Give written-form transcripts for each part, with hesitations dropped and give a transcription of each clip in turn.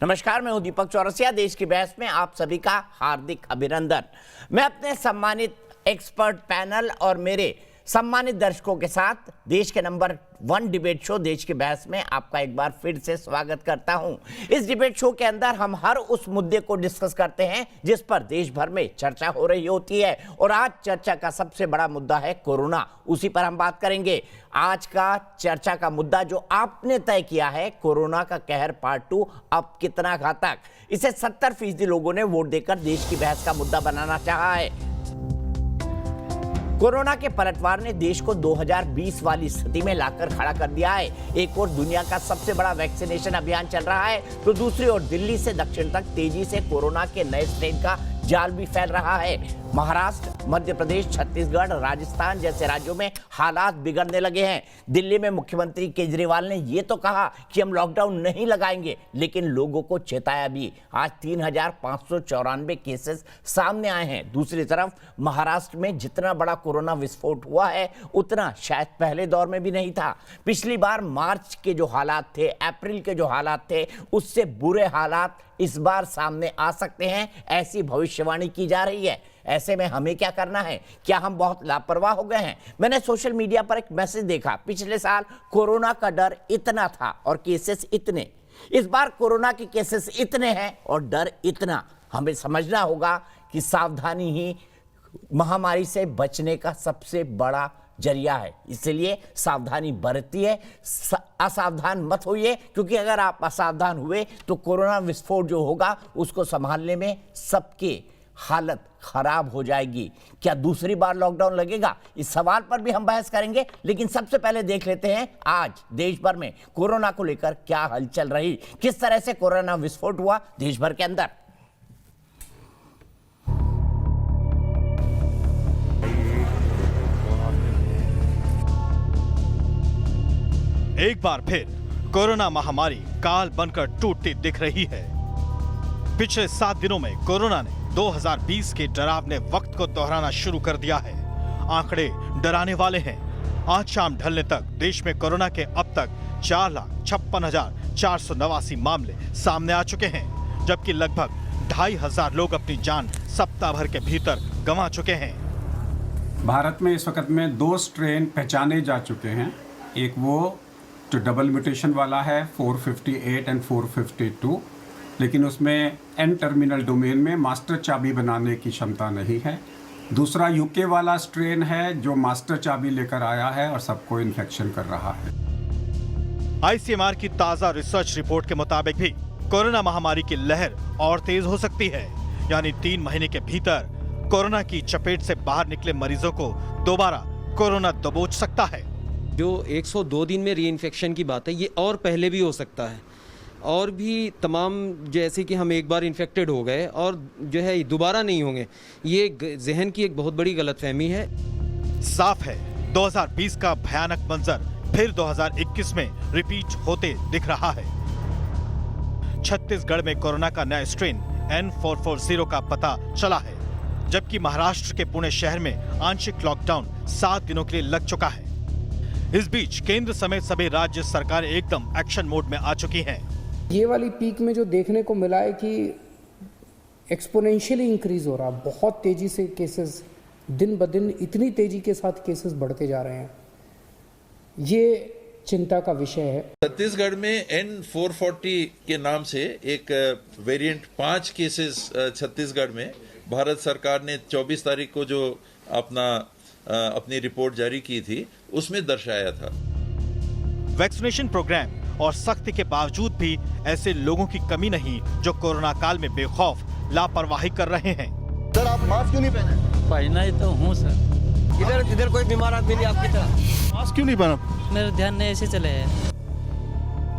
नमस्कार, मैं हूं दीपक चौरसिया। देश की बहस में आप सभी का हार्दिक अभिनंदन। मैं अपने सम्मानित एक्सपर्ट पैनल और मेरे सम्मानित दर्शकों के साथ देश के नंबर 1 डिबेट शो देश की बहस में आपका एक बार फिर से स्वागत करता हूं। इस डिबेट शो के अंदर हम हर उस मुद्दे को डिस्कस करते हैं जिस पर देश भर में चर्चा हो रही होती है, और आज चर्चा का सबसे बड़ा मुद्दा है कोरोना। उसी पर हम बात करेंगे। आज का चर्चा का मुद्दा जो आपने तय किया है, कोरोना का कहर पार्ट 2 अब कितना घातक। इसे 70% लोगों ने वोट देकर देश की बहस का मुद्दा बनाना चाहा है। कोरोना के पलटवार ने देश को 2020 वाली स्थिति में लाकर खड़ा कर दिया है। एक ओर दुनिया का सबसे बड़ा वैक्सीनेशन अभियान चल रहा है, तो दूसरी ओर दिल्ली से दक्षिण तक तेजी से कोरोना के नए स्ट्रेन का जाल भी फैल रहा है। महाराष्ट्र, मध्य प्रदेश, छत्तीसगढ़, राजस्थान जैसे राज्यों में हालात बिगड़ने लगे हैं। दिल्ली में मुख्यमंत्री केजरीवाल ने ये तो कहा कि हम लॉकडाउन नहीं लगाएंगे, लेकिन लोगों को चेताया भी। आज 3,594 केसेस सामने आए हैं। दूसरी तरफ महाराष्ट्र में जितना बड़ा कोरोना विस्फोट हुआ है, उतना शायद पहले दौर में भी नहीं था। पिछली बार मार्च के जो हालात थे, अप्रैल के जो हालात थे, उससे बुरे हालात इस बार सामने आ सकते हैं, ऐसी भविष्यवाणी की जा रही है। ऐसे में हमें क्या करना है? क्या हम बहुत लापरवाह हो गए हैं? मैंने सोशल मीडिया पर एक मैसेज देखा, पिछले साल कोरोना का डर इतना था और केसेस इतने। इस बार कोरोना के केसेस इतने हैं और डर इतना। हमें समझना होगा कि सावधानी ही महामारी से बचने का सबसे बड़ा जरिया है। इसलिए सावधानी बरतिए, असावधान मत होइए, क्योंकि अगर आप असावधान हुए तो कोरोना विस्फोट जो होगा उसको संभालने में सबकी हालत खराब हो जाएगी। क्या दूसरी बार लॉकडाउन लगेगा? इस सवाल पर भी हम बहस करेंगे, लेकिन सबसे पहले देख लेते हैं आज देश भर में कोरोना को लेकर क्या हलचल रही, किस तरह से कोरोना विस्फोट हुआ देश भर के अंदर। एक बार फिर कोरोना महामारी काल बनकर टूटती दिख रही है। पिछले 7 दिनों में कोरोना ने 2020 के डरावने वक्त को दोहराना शुरू कर दिया है। आंकड़े डराने वाले हैं। आज शाम ढलने तक देश में कोरोना के अब तक 4,56,489 मामले सामने आ चुके हैं, जबकि लगभग 2,500 लोग अपनी जान सप्ताह भर के भीतर गंवा चुके हैं। भारत में इस वक्त में 2 स्ट्रेन पहचाने जा चुके हैं। एक वो जो डबल म्यूटेशन वाला है 458 एंड 452, लेकिन उसमें एन टर्मिनल डोमेन में मास्टर चाबी बनाने की क्षमता नहीं है। दूसरा यूके वाला स्ट्रेन है जो मास्टर चाबी लेकर आया है और सबको इन्फेक्शन कर रहा है। आईसीएमआर की ताजा रिसर्च रिपोर्ट के मुताबिक भी कोरोना महामारी की लहर और तेज हो सकती है। यानी 3 महीने के भीतर कोरोना की चपेट से बाहर निकले मरीजों को दोबारा कोरोना दबोच सकता है। जो 102 दिन में रीइंफेक्शन की बात है, ये और पहले भी हो सकता है, और भी तमाम, जैसे कि हम एक बार इन्फेक्टेड हो गए और जो है दोबारा नहीं होंगे, ये जहन की एक बहुत बड़ी गलतफहमी है। साफ है 2020 का भयानक मंजर फिर 2021 में रिपीट होते दिख रहा है। छत्तीसगढ़ में कोरोना का नया स्ट्रेन N440 का पता चला है, जबकि महाराष्ट्र के पुणे शहर में आंशिक लॉकडाउन 7 दिनों के लिए लग चुका है। इस बीच केंद्र समेत सभी राज्य सरकारें एकदम एक्शन मोड में आ चुकी हैं। ये वाली पीक में जो देखने को मिला है कि एक्सपोनेंशियली इंक्रीज हो रहा, बहुत तेजी से केसेस दिन ब दिन इतनी तेजी के साथ केसेस बढ़ते जा रहे हैं, ये चिंता का विषय है। छत्तीसगढ़ में N440 के नाम से एक वेरिएंट 5 केसेस छत्तीसगढ़ में भारत सरकार ने 24 तारीख को जो अपनी रिपोर्ट जारी की थी, उसमें दर्शाया था। वैक्सीनेशन प्रोग्राम और सख्ती के बावजूद भी ऐसे लोगों की कमी नहीं जो कोरोना काल में बेखौफ लापरवाही कर रहे हैं। सर, आप मास्क क्यों नहीं पहने? पहना ही तो हूँ सर। इधर कोई बीमार आदमी नहीं आपकी तरह। मास्क क्यों नहीं पहना? मेरा ध्यान नहीं ऐसे चले है।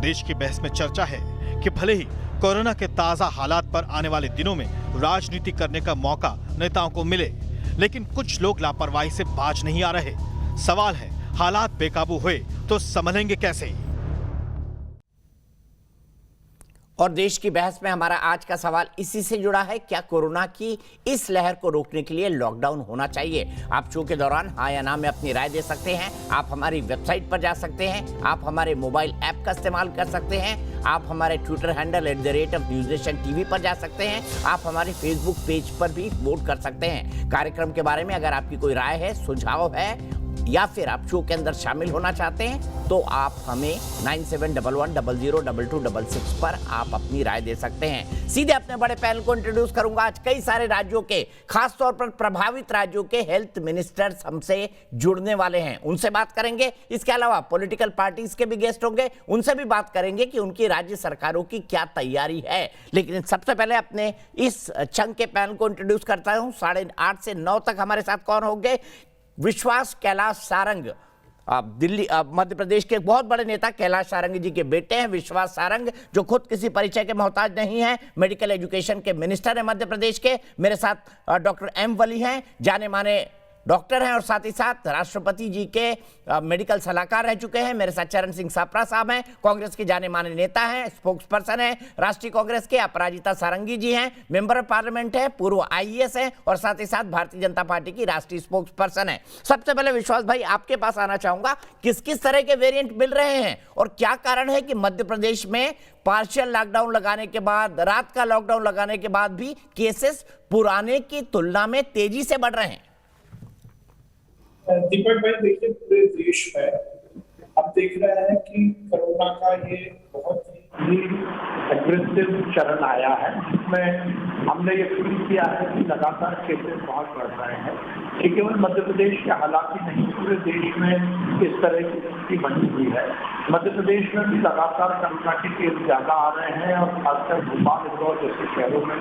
देश की बहस में चर्चा है कि भले ही कोरोना के ताजा हालात पर आने वाले दिनों में राजनीति करने का मौका नेताओं को मिले, लेकिन कुछ लोग लापरवाही से बाज नहीं आ रहे। सवाल है, हालात बेकाबू हुए तो संभलेंगे कैसे? और देश की बहस में हमारा आज का सवाल इसी से जुड़ा है, क्या कोरोना की इस लहर को रोकने के लिए लॉकडाउन होना चाहिए? आप शो के दौरान हाँ या ना में अपनी राय दे सकते हैं। आप हमारी वेबसाइट पर जा सकते हैं, आप हमारे मोबाइल ऐप का इस्तेमाल कर सकते हैं, आप हमारे ट्विटर हैंडल @NewsNation TV पर जा सकते हैं, आप हमारे फेसबुक पेज पर भी वोट कर सकते हैं। कार्यक्रम के बारे में अगर आपकी कोई राय है, सुझाव है या फिर आप शो के अंदर शामिल होना चाहते हैं तो आप हमें 9711002266 पर आप अपनी राय दे सकते हैं। सीधे अपने बड़े पैनल को इंट्रोड्यूस करूंगा। आज कई सारे राज्यों के, खासतौर पर प्रभावित राज्यों के हेल्थ मिनिस्टर्स हमसे जुड़ने वाले हैं, उनसे बात करेंगे। इसके अलावा पॉलिटिकल पार्टीज के भी गेस्ट होंगे, उनसे भी बात करेंगे कि उनकी राज्य सरकारों की क्या तैयारी है। लेकिन सबसे पहले अपने इस चंग के पैनल को इंट्रोड्यूस करता हूं। 8:30 से 9 तक हमारे साथ कौन होंगे? विश्वास कैलाश सारंग, दिल्ली मध्य प्रदेश के बहुत बड़े नेता कैलाश सारंग जी के बेटे हैं विश्वास सारंग, जो खुद किसी परिचय के मोहताज नहीं है, मेडिकल एजुकेशन के मिनिस्टर हैं मध्य प्रदेश के। मेरे साथ डॉक्टर एम वली हैं, जाने माने डॉक्टर हैं और साथ ही साथ राष्ट्रपति जी के मेडिकल सलाहकार रह चुके हैं। मेरे साथ चरण सिंह सापरा साहब हैं, कांग्रेस के जाने माने नेता हैं, स्पोक्स पर्सन हैं राष्ट्रीय कांग्रेस के। अपराजिता सारंगी जी हैं, मेंबर ऑफ पार्लियामेंट है, पूर्व IAS हैं और साथ ही साथ भारतीय जनता पार्टी की राष्ट्रीय स्पोक्स पर्सन है। सबसे पहले विश्वास भाई, आपके पास आना चाहूंगा, किस किस तरह के वेरिएंट मिल रहे हैं और क्या कारण है कि मध्य प्रदेश में पार्शियल लॉकडाउन लगाने के बाद, रात का लॉकडाउन लगाने के बाद भी केसेस पुराने की तुलना में तेजी से बढ़ रहे हैं? दीपक भाई, देखिए पूरे देश में हम देख रहे हैं कि कोरोना का ये बहुत ही एग्रेसिव चरण आया है, जिसमें हमने ये फील किया है कि लगातार केसेस बहुत बढ़ रहे हैं। ये केवल मध्य प्रदेश के हालात ही नहीं, पूरे देश में इस तरह की स्थिति बनी हुई है। मध्य प्रदेश में भी लगातार कोरोना के केस ज्यादा आ रहे हैं और खासकर भोपाल, इंदौर जैसे शहरों में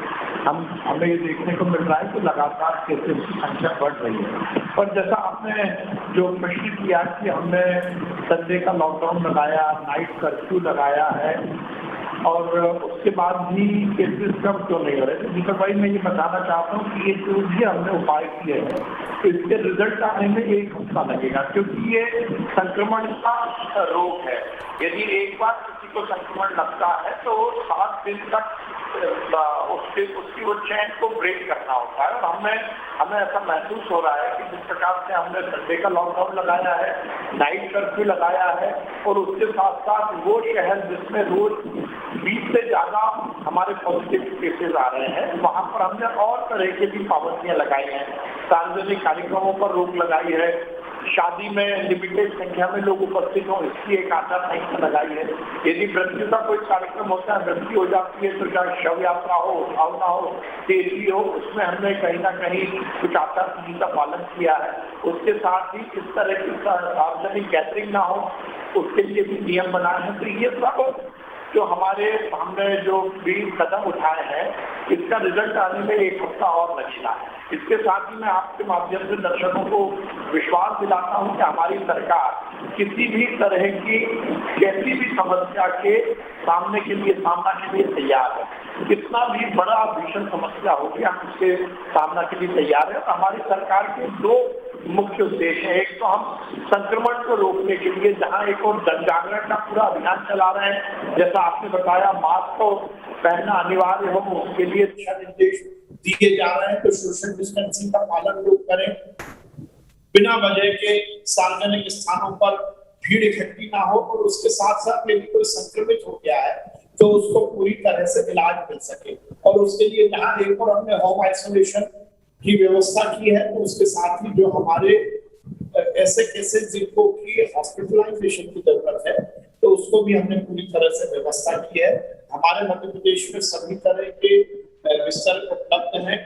हमें ये देखने को मिल रहा है कि लगातार केसेस की संख्या बढ़ रही है। और जैसा आपने जो प्रश्न किया कि हमने संडे का लॉकडाउन लगाया, नाइट कर्फ्यू लगाया है और उसके बाद भी केसेस कम क्यों नहीं हो रहे? तो दीपक भाई, मैं ये बताना चाहता हूँ कि ये जो भी हमने उपाय किए हैं, इसके रिजल्ट आने में 1 हफ्ता लगेगा, क्योंकि ये संक्रमण का रोग है। यदि एक बार किसी को संक्रमण लगता है तो 7 दिन तक उसकी वो चैन को ब्रेक करना होता है। और हमें ऐसा महसूस हो रहा है कि जिस प्रकार से हमने संडे का लॉकडाउन लगाया है, नाइट कर्फ्यू लगाया है और उसके साथ साथ वो शहर जिसमें रोज 20 से ज्यादा हमारे पॉजिटिव केसेस आ रहे हैं, वहां पर हमने और तरह की भी पाबंदियां लगाई हैं। सार्वजनिक कार्यक्रमों पर रोक लगाई है, शादी में लिमिटेड संख्या में लोग उपस्थित हों इसकी एक आचार संहिता लगाई है। यदि मृत्यु का कोई कार्यक्रम होता है, मृत्यु हो जाती है, तो चाहे शव यात्रा हो, भावना हो, तेजी हो, उसमें हमने कहीं ना कहीं कुछ आचार संहिता का पालन किया है। उसके साथ ही इस तरह की सार्वजनिक गैदरिंग ना हो, उसके लिए भी नियम बनाए हैं। तो ये सब जो हमने जो भी कदम उठाए हैं, इसका रिजल्ट आने में 1 हफ्ता और लगेगा। इसके साथ ही मैं आपके माध्यम से दर्शकों को विश्वास दिलाता हूं कि हमारी सरकार किसी भी तरह की कैसी भी समस्या के सामना के लिए तैयार है। कितना भी बड़ा भीषण समस्या होगी, हम उसके सामना के लिए तैयार है। हमारी सरकार के 2 मुख्य उद्देश्य है। एक तो हम संक्रमण को रोकने के लिए जहां एक और जन जागरण का पूरा अभियान चला रहे हैं, जैसा आपने बताया मास्क को पहनना अनिवार्य हो, उसके लिए दिशा निर्देश दिए जा रहे हैं। तो सोशल डिस्टेंसिंग का पालन लोग करें, बिना वजह के सार्वजनिक स्थानों पर भीड़ इकट्ठी ना हो और उसके साथ साथ यदि कोई संक्रमित हो गया है तो उसको पूरी तरह से इलाज मिल सके। और उसके लिए यहाँ एक और हमने होम आइसोलेशन की व्यवस्था की है। तो उसके साथ ही जो हमारे ऐसे केसेस जिनको की हॉस्पिटलाइजेशन की जरूरत है, तो उसको भी हमने पूरी तरह से व्यवस्था की है। हमारे मध्य प्रदेश में सभी तरह के बिस्तर उपलब्ध हैं,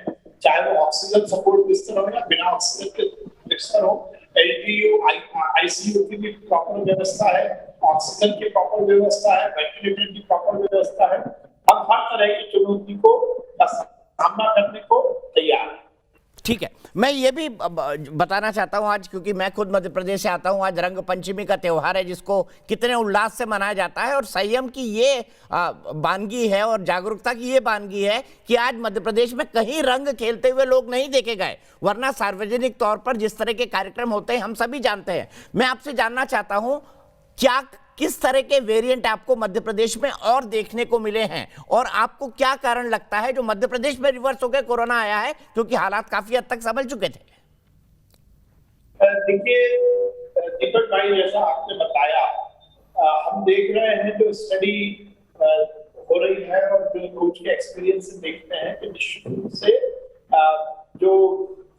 चाहे वो ऑक्सीजन सपोर्ट बिस्तर हो या बिना ऑक्सीजन के बिस्तर हो। LTU, ICU की भी प्रॉपर व्यवस्था है, ऑक्सीजन की प्रॉपर व्यवस्था है, वेंटिलेटर की प्रॉपर व्यवस्था है। हम हर तरह की चुनौती को सामना करने को तैयार है। ठीक है, मैं ये भी बताना चाहता हूं आज, क्योंकि मैं खुद मध्य प्रदेश से आता हूं, आज रंग पंचमी का त्यौहार है जिसको कितने उल्लास से मनाया जाता है और संयम की ये वानगी है और जागरूकता की ये वानगी है कि आज मध्य प्रदेश में कहीं रंग खेलते हुए लोग नहीं देखे गए, वरना सार्वजनिक तौर पर जिस तरह के कार्यक्रम होते हैं हम सभी जानते हैं। मैं आपसे जानना चाहता हूं, क्या किस तरह के वेरिएंट आपको मध्य प्रदेश में और देखने को मिले हैं, और आपको क्या कारण लगता है जो मध्य प्रदेश में रिवर्स होकर कोरोना आया है, क्योंकि हालात काफी हद तक संभल चुके थे? देखिए दीपक भाई, जैसा आपने बताया, हम देख रहे हैं जो स्टडी हो रही है और जो रोज के एक्सपीरियंस से देखते हैं कि निश्चित रूप से जो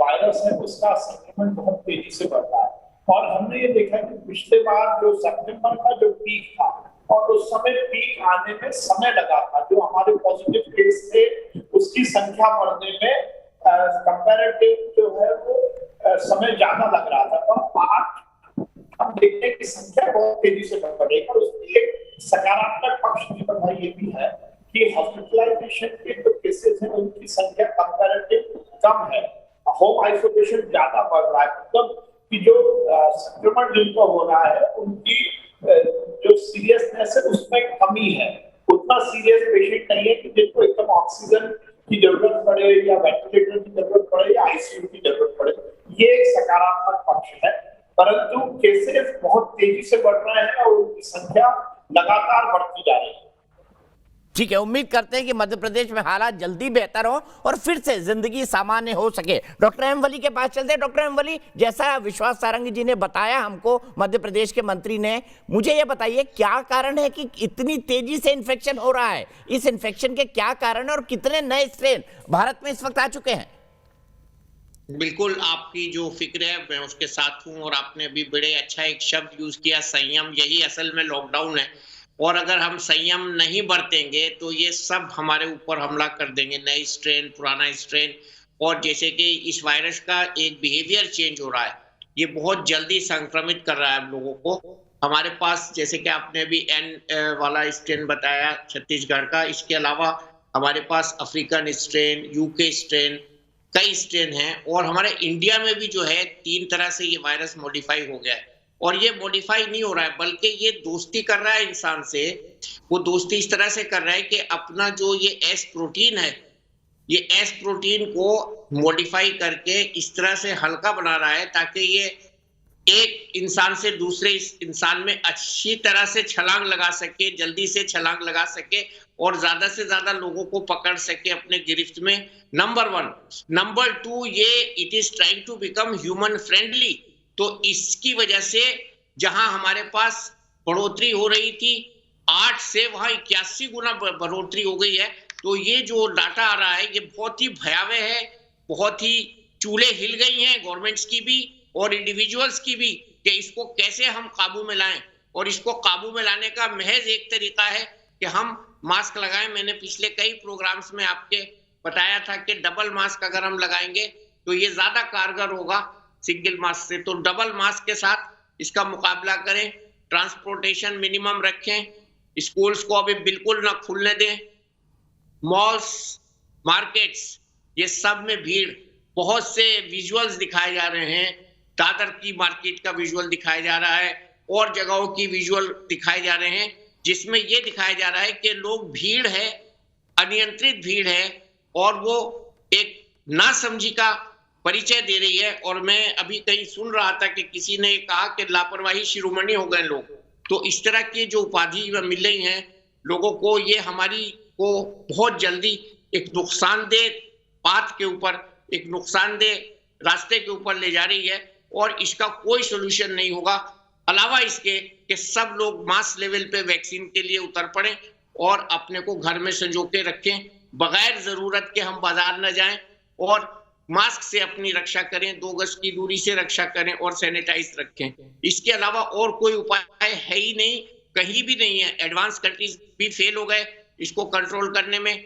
वायरस है उसका संक्रमण बहुत तेजी से बढ़ रहा है। और हमने ये देखा कि पिछले बार जो सितंबर का जो पीक था, और उस समय पीक आने में समय लगा था, जो हमारे पॉजिटिव केस थे उसकी संख्या बढ़ने में कंपैरेटिव जो है वो समय ज्यादा लग रहा था। तो आज हम देखते हैं कि संख्या बहुत तेजी से बढ़ रही है। और उसकी एक सकारात्मक पक्ष दीपक भाई ये भी है कि हॉस्पिटलाइजेशन के जो केसेस हैं उनकी संख्या कंपैरेटिव कम है, होम आइसोलेशन ज्यादा बढ़ रहा है। मतलब कि जो संक्रमण जिनको हो रहा है उनकी जो सीरियसनेस है उसमें कमी है। उतना सीरियस पेशेंट नहीं है कि जिनको एकदम ऑक्सीजन की जरूरत पड़े या वेंटिलेटर की जरूरत पड़े या आईसीयू की जरूरत पड़े। ये एक सकारात्मक पक्ष है, परंतु केसेस बहुत तेजी से बढ़ रहे हैं और उनकी संख्या लगातार बढ़ती जा रही है। ठीक है, उम्मीद करते हैं कि मध्य प्रदेश में हालात जल्दी बेहतर हो और फिर से जिंदगी सामान्य हो सके। डॉक्टर एम वली के पास चलते हैं। डॉक्टर एम वली, जैसा विश्वास सारंगी जी ने बताया हमको, मध्य प्रदेश के मंत्री ने, मुझे ये बताइए क्या कारण है कि इतनी तेजी से इन्फेक्शन हो रहा है? इस इन्फेक्शन के क्या कारण है और कितने नए स्ट्रेन भारत में इस वक्त आ चुके हैं? बिल्कुल, आपकी जो फिक्र है मैं उसके साथ हूं, और आपने अभी बड़े अच्छा एक शब्द यूज किया, संयम। यही असल में लॉकडाउन है, और अगर हम संयम नहीं बरतेंगे तो ये सब हमारे ऊपर हमला कर देंगे, नए स्ट्रेन, पुराना स्ट्रेन। और जैसे कि इस वायरस का एक बिहेवियर चेंज हो रहा है, ये बहुत जल्दी संक्रमित कर रहा है हम लोगों को। हमारे पास जैसे कि आपने अभी एन वाला स्ट्रेन बताया छत्तीसगढ़ का, इसके अलावा हमारे पास अफ्रीकन स्ट्रेन, यूके स्ट्रेन, कई स्ट्रेन हैं। और हमारे इंडिया में भी जो है 3 तरह से ये वायरस मॉडिफाई हो गया है। और ये मॉडिफाई नहीं हो रहा है, बल्कि ये दोस्ती कर रहा है इंसान से। वो दोस्ती इस तरह से कर रहा है कि अपना जो ये एस प्रोटीन है, ये एस प्रोटीन को मॉडिफाई करके इस तरह से हल्का बना रहा है ताकि ये एक इंसान से दूसरे इंसान में अच्छी तरह से छलांग लगा सके, जल्दी से छलांग लगा सके, और ज्यादा से ज्यादा लोगों को पकड़ सके अपने गिरफ्त में। नंबर 1। नंबर 2, ये it is trying to become human friendly. तो इसकी वजह से जहां हमारे पास बढ़ोतरी हो रही थी 8 से वहां 81 गुना बढ़ोतरी हो गई है। तो ये जो डाटा आ रहा है ये बहुत ही भयावह है, बहुत ही चूल्हे हिल गई हैं गवर्नमेंट्स की भी और इंडिविजुअल्स की भी, कि इसको कैसे हम काबू में लाएं। और इसको काबू में लाने का महज एक तरीका है कि हम मास्क लगाएं। मैंने पिछले कई प्रोग्राम्स में आपके बताया था कि डबल मास्क अगर हम लगाएंगे तो ये ज्यादा कारगर होगा सिंगल मास्क से। तो डबल मास्क के साथ इसका मुकाबला करें, ट्रांसपोर्टेशन मिनिमम रखें, स्कूल्स को अभी बिल्कुल ना खुलने दें, मॉल्स, मार्केट्स, ये सब में भीड़, बहुत से विजुअल्स दिखाए जा रहे हैं। दादर की मार्केट का विजुअल दिखाया जा रहा है और जगहों की विजुअल दिखाए जा रहे हैं, जिसमें ये दिखाया जा रहा है कि लोग, भीड़ है, अनियंत्रित भीड़ है, और वो एक नासमझी का परिचय दे रही है। और मैं अभी कहीं सुन रहा था कि किसी ने कहा कि लापरवाही शिरोमणि हो गए लोग। तो इस तरह की जो उपाधि मिल रही हैं लोगों को, ये हमारी को बहुत जल्दी एक नुकसानदेह बात के ऊपर, एक नुकसानदेह रास्ते के ऊपर ले जा रही है, और इसका कोई सोल्यूशन नहीं होगा अलावा इसके कि सब लोग मास लेवल पे वैक्सीन के लिए उतर पड़े और अपने को घर में संजो के रखें, बगैर जरूरत के हम बाजार न जाएं, और मास्क से अपनी रक्षा करें, 2 गज की दूरी से रक्षा करें, और सैनिटाइज रखें। इसके अलावा और कोई उपाय है ही नहीं, कहीं भी नहीं है। एडवांस कंट्रीज भी फेल हो गए इसको कंट्रोल करने में,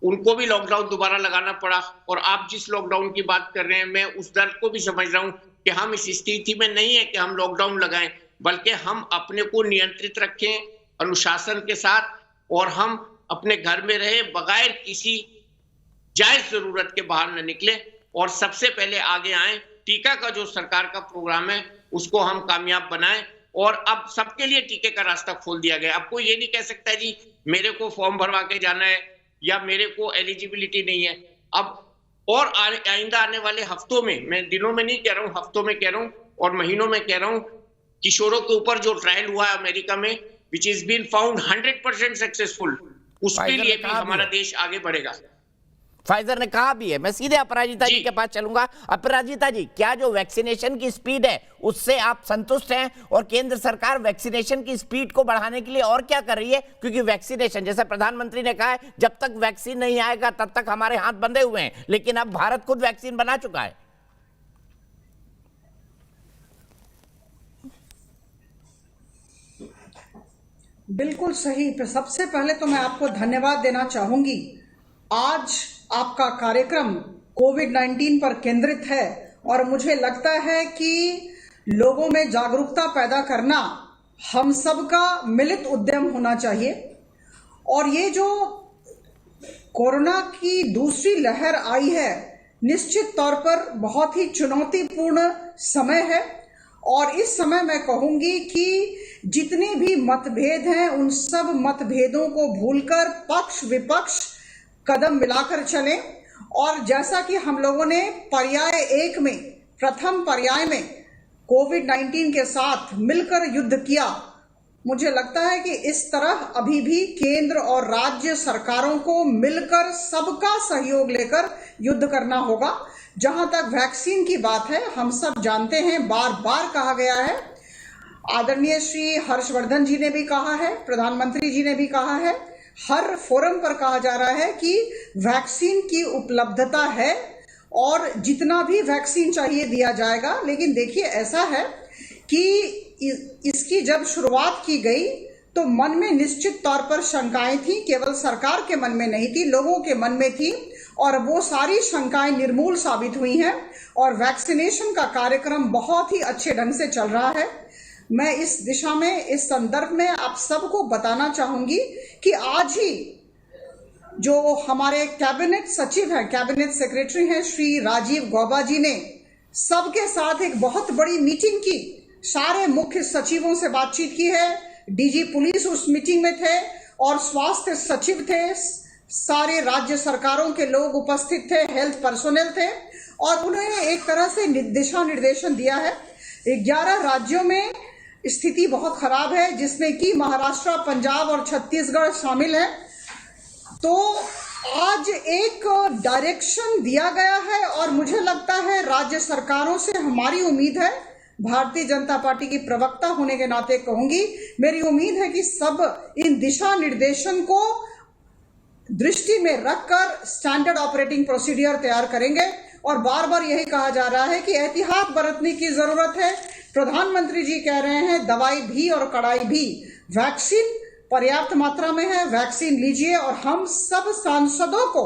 उनको भी लॉकडाउन दोबारा लगाना पड़ा। और आप जिस लॉकडाउन की बात कर रहे हैं, मैं उस दर्द को भी समझ रहा हूं कि हम इस स्थिति में नहीं है कि हम लॉकडाउन लगाएं, बल्कि हम अपने को नियंत्रित रखें अनुशासन के साथ, और हम अपने घर में रहे, बगैर किसी जायज जरूरत के बाहर न निकले, और सबसे पहले आगे आए। टीका का जो सरकार का प्रोग्राम है उसको हम कामयाब बनाएं, और अब सबके लिए टीके का रास्ता खोल दिया गया। अब कोई ये नहीं कह सकता जी मेरे को फॉर्म भरवा के जाना है या मेरे को एलिजिबिलिटी नहीं है। अब और आइंदा आने वाले हफ्तों में, मैं दिनों में नहीं कह रहा हूं, हफ्तों में कह रहा हूं और महीनों में कह रहा हूं, किशोरों के ऊपर जो ट्रायल हुआ है अमेरिका में, which is been found 100% successful, उसके लिए भी हमारा देश आगे बढ़ेगा। फाइजर ने कहा भी है। मैं सीधे अपराजिता जी के पास चलूंगा। अपराजिता जी, क्या जो वैक्सीनेशन की स्पीड है उससे आप संतुष्ट हैं, और केंद्र सरकार वैक्सीनेशन की स्पीड को बढ़ाने के लिए और क्या कर रही है? क्योंकि वैक्सीनेशन, जैसे प्रधानमंत्री ने कहा है, जब तक वैक्सीन नहीं आएगा तब तक हमारे हाथ बंधे हुए हैं, लेकिन अब भारत खुद वैक्सीन बना चुका है। बिल्कुल सही। सबसे पहले तो मैं आपको धन्यवाद देना चाहूंगी। आज आपका कार्यक्रम कोविड-19 पर केंद्रित है और मुझे लगता है कि लोगों में जागरूकता पैदा करना हम सबका मिलित उद्यम होना चाहिए। और ये जो कोरोना की दूसरी लहर आई है, निश्चित तौर पर बहुत ही चुनौतीपूर्ण समय है, और इस समय मैं कहूंगी कि जितने भी मतभेद हैं उन सब मतभेदों को भूलकर पक्ष विपक्ष कदम मिलाकर चलें। और जैसा कि हम लोगों ने पर्याय 1 में, प्रथम पर्याय में कोविड-19 के साथ मिलकर युद्ध किया, मुझे लगता है कि इस तरह अभी भी केंद्र और राज्य सरकारों को मिलकर सबका सहयोग लेकर युद्ध करना होगा। जहां तक वैक्सीन की बात है, हम सब जानते हैं, बार बार कहा गया है, आदरणीय श्री हर्षवर्धन जी ने भी कहा है, प्रधानमंत्री जी ने भी कहा है, हर फोरम पर कहा जा रहा है कि वैक्सीन की उपलब्धता है और जितना भी वैक्सीन चाहिए दिया जाएगा। लेकिन देखिए, ऐसा है कि इसकी जब शुरुआत की गई तो मन में निश्चित तौर पर शंकाएं थी, केवल सरकार के मन में नहीं थी, लोगों के मन में थी, और वो सारी शंकाएं निर्मूल साबित हुई हैं और वैक्सीनेशन का कार्यक्रम बहुत ही अच्छे ढंग से चल रहा है। मैं इस दिशा में, इस संदर्भ में आप सबको बताना चाहूंगी कि आज ही जो हमारे कैबिनेट सचिव हैं, कैबिनेट सेक्रेटरी हैं श्री राजीव गौबा जी ने सबके साथ एक बहुत बड़ी मीटिंग की, सारे मुख्य सचिवों से बातचीत की है, डीजी पुलिस उस मीटिंग में थे और स्वास्थ्य सचिव थे, सारे राज्य सरकारों के लोग उपस्थित थे, हेल्थ पर्सोनेल थे, और उन्होंने एक तरह से दिशा निर्देशन दिया है। 11 राज्यों में स्थिति बहुत खराब है, जिसमें कि महाराष्ट्र, पंजाब और छत्तीसगढ़ शामिल है। तो आज एक डायरेक्शन दिया गया है और मुझे लगता है राज्य सरकारों से हमारी उम्मीद है, भारतीय जनता पार्टी की प्रवक्ता होने के नाते कहूंगी, मेरी उम्मीद है कि सब इन दिशा निर्देशन को दृष्टि में रखकर स्टैंडर्ड ऑपरेटिंग प्रोसीडियर तैयार करेंगे। और बार बार यही कहा जा रहा है कि एहतियात बरतने की जरूरत है। प्रधानमंत्री जी कह रहे हैं दवाई भी और कड़ाई भी, वैक्सीन पर्याप्त मात्रा में है, वैक्सीन लीजिए। और हम सब सांसदों को,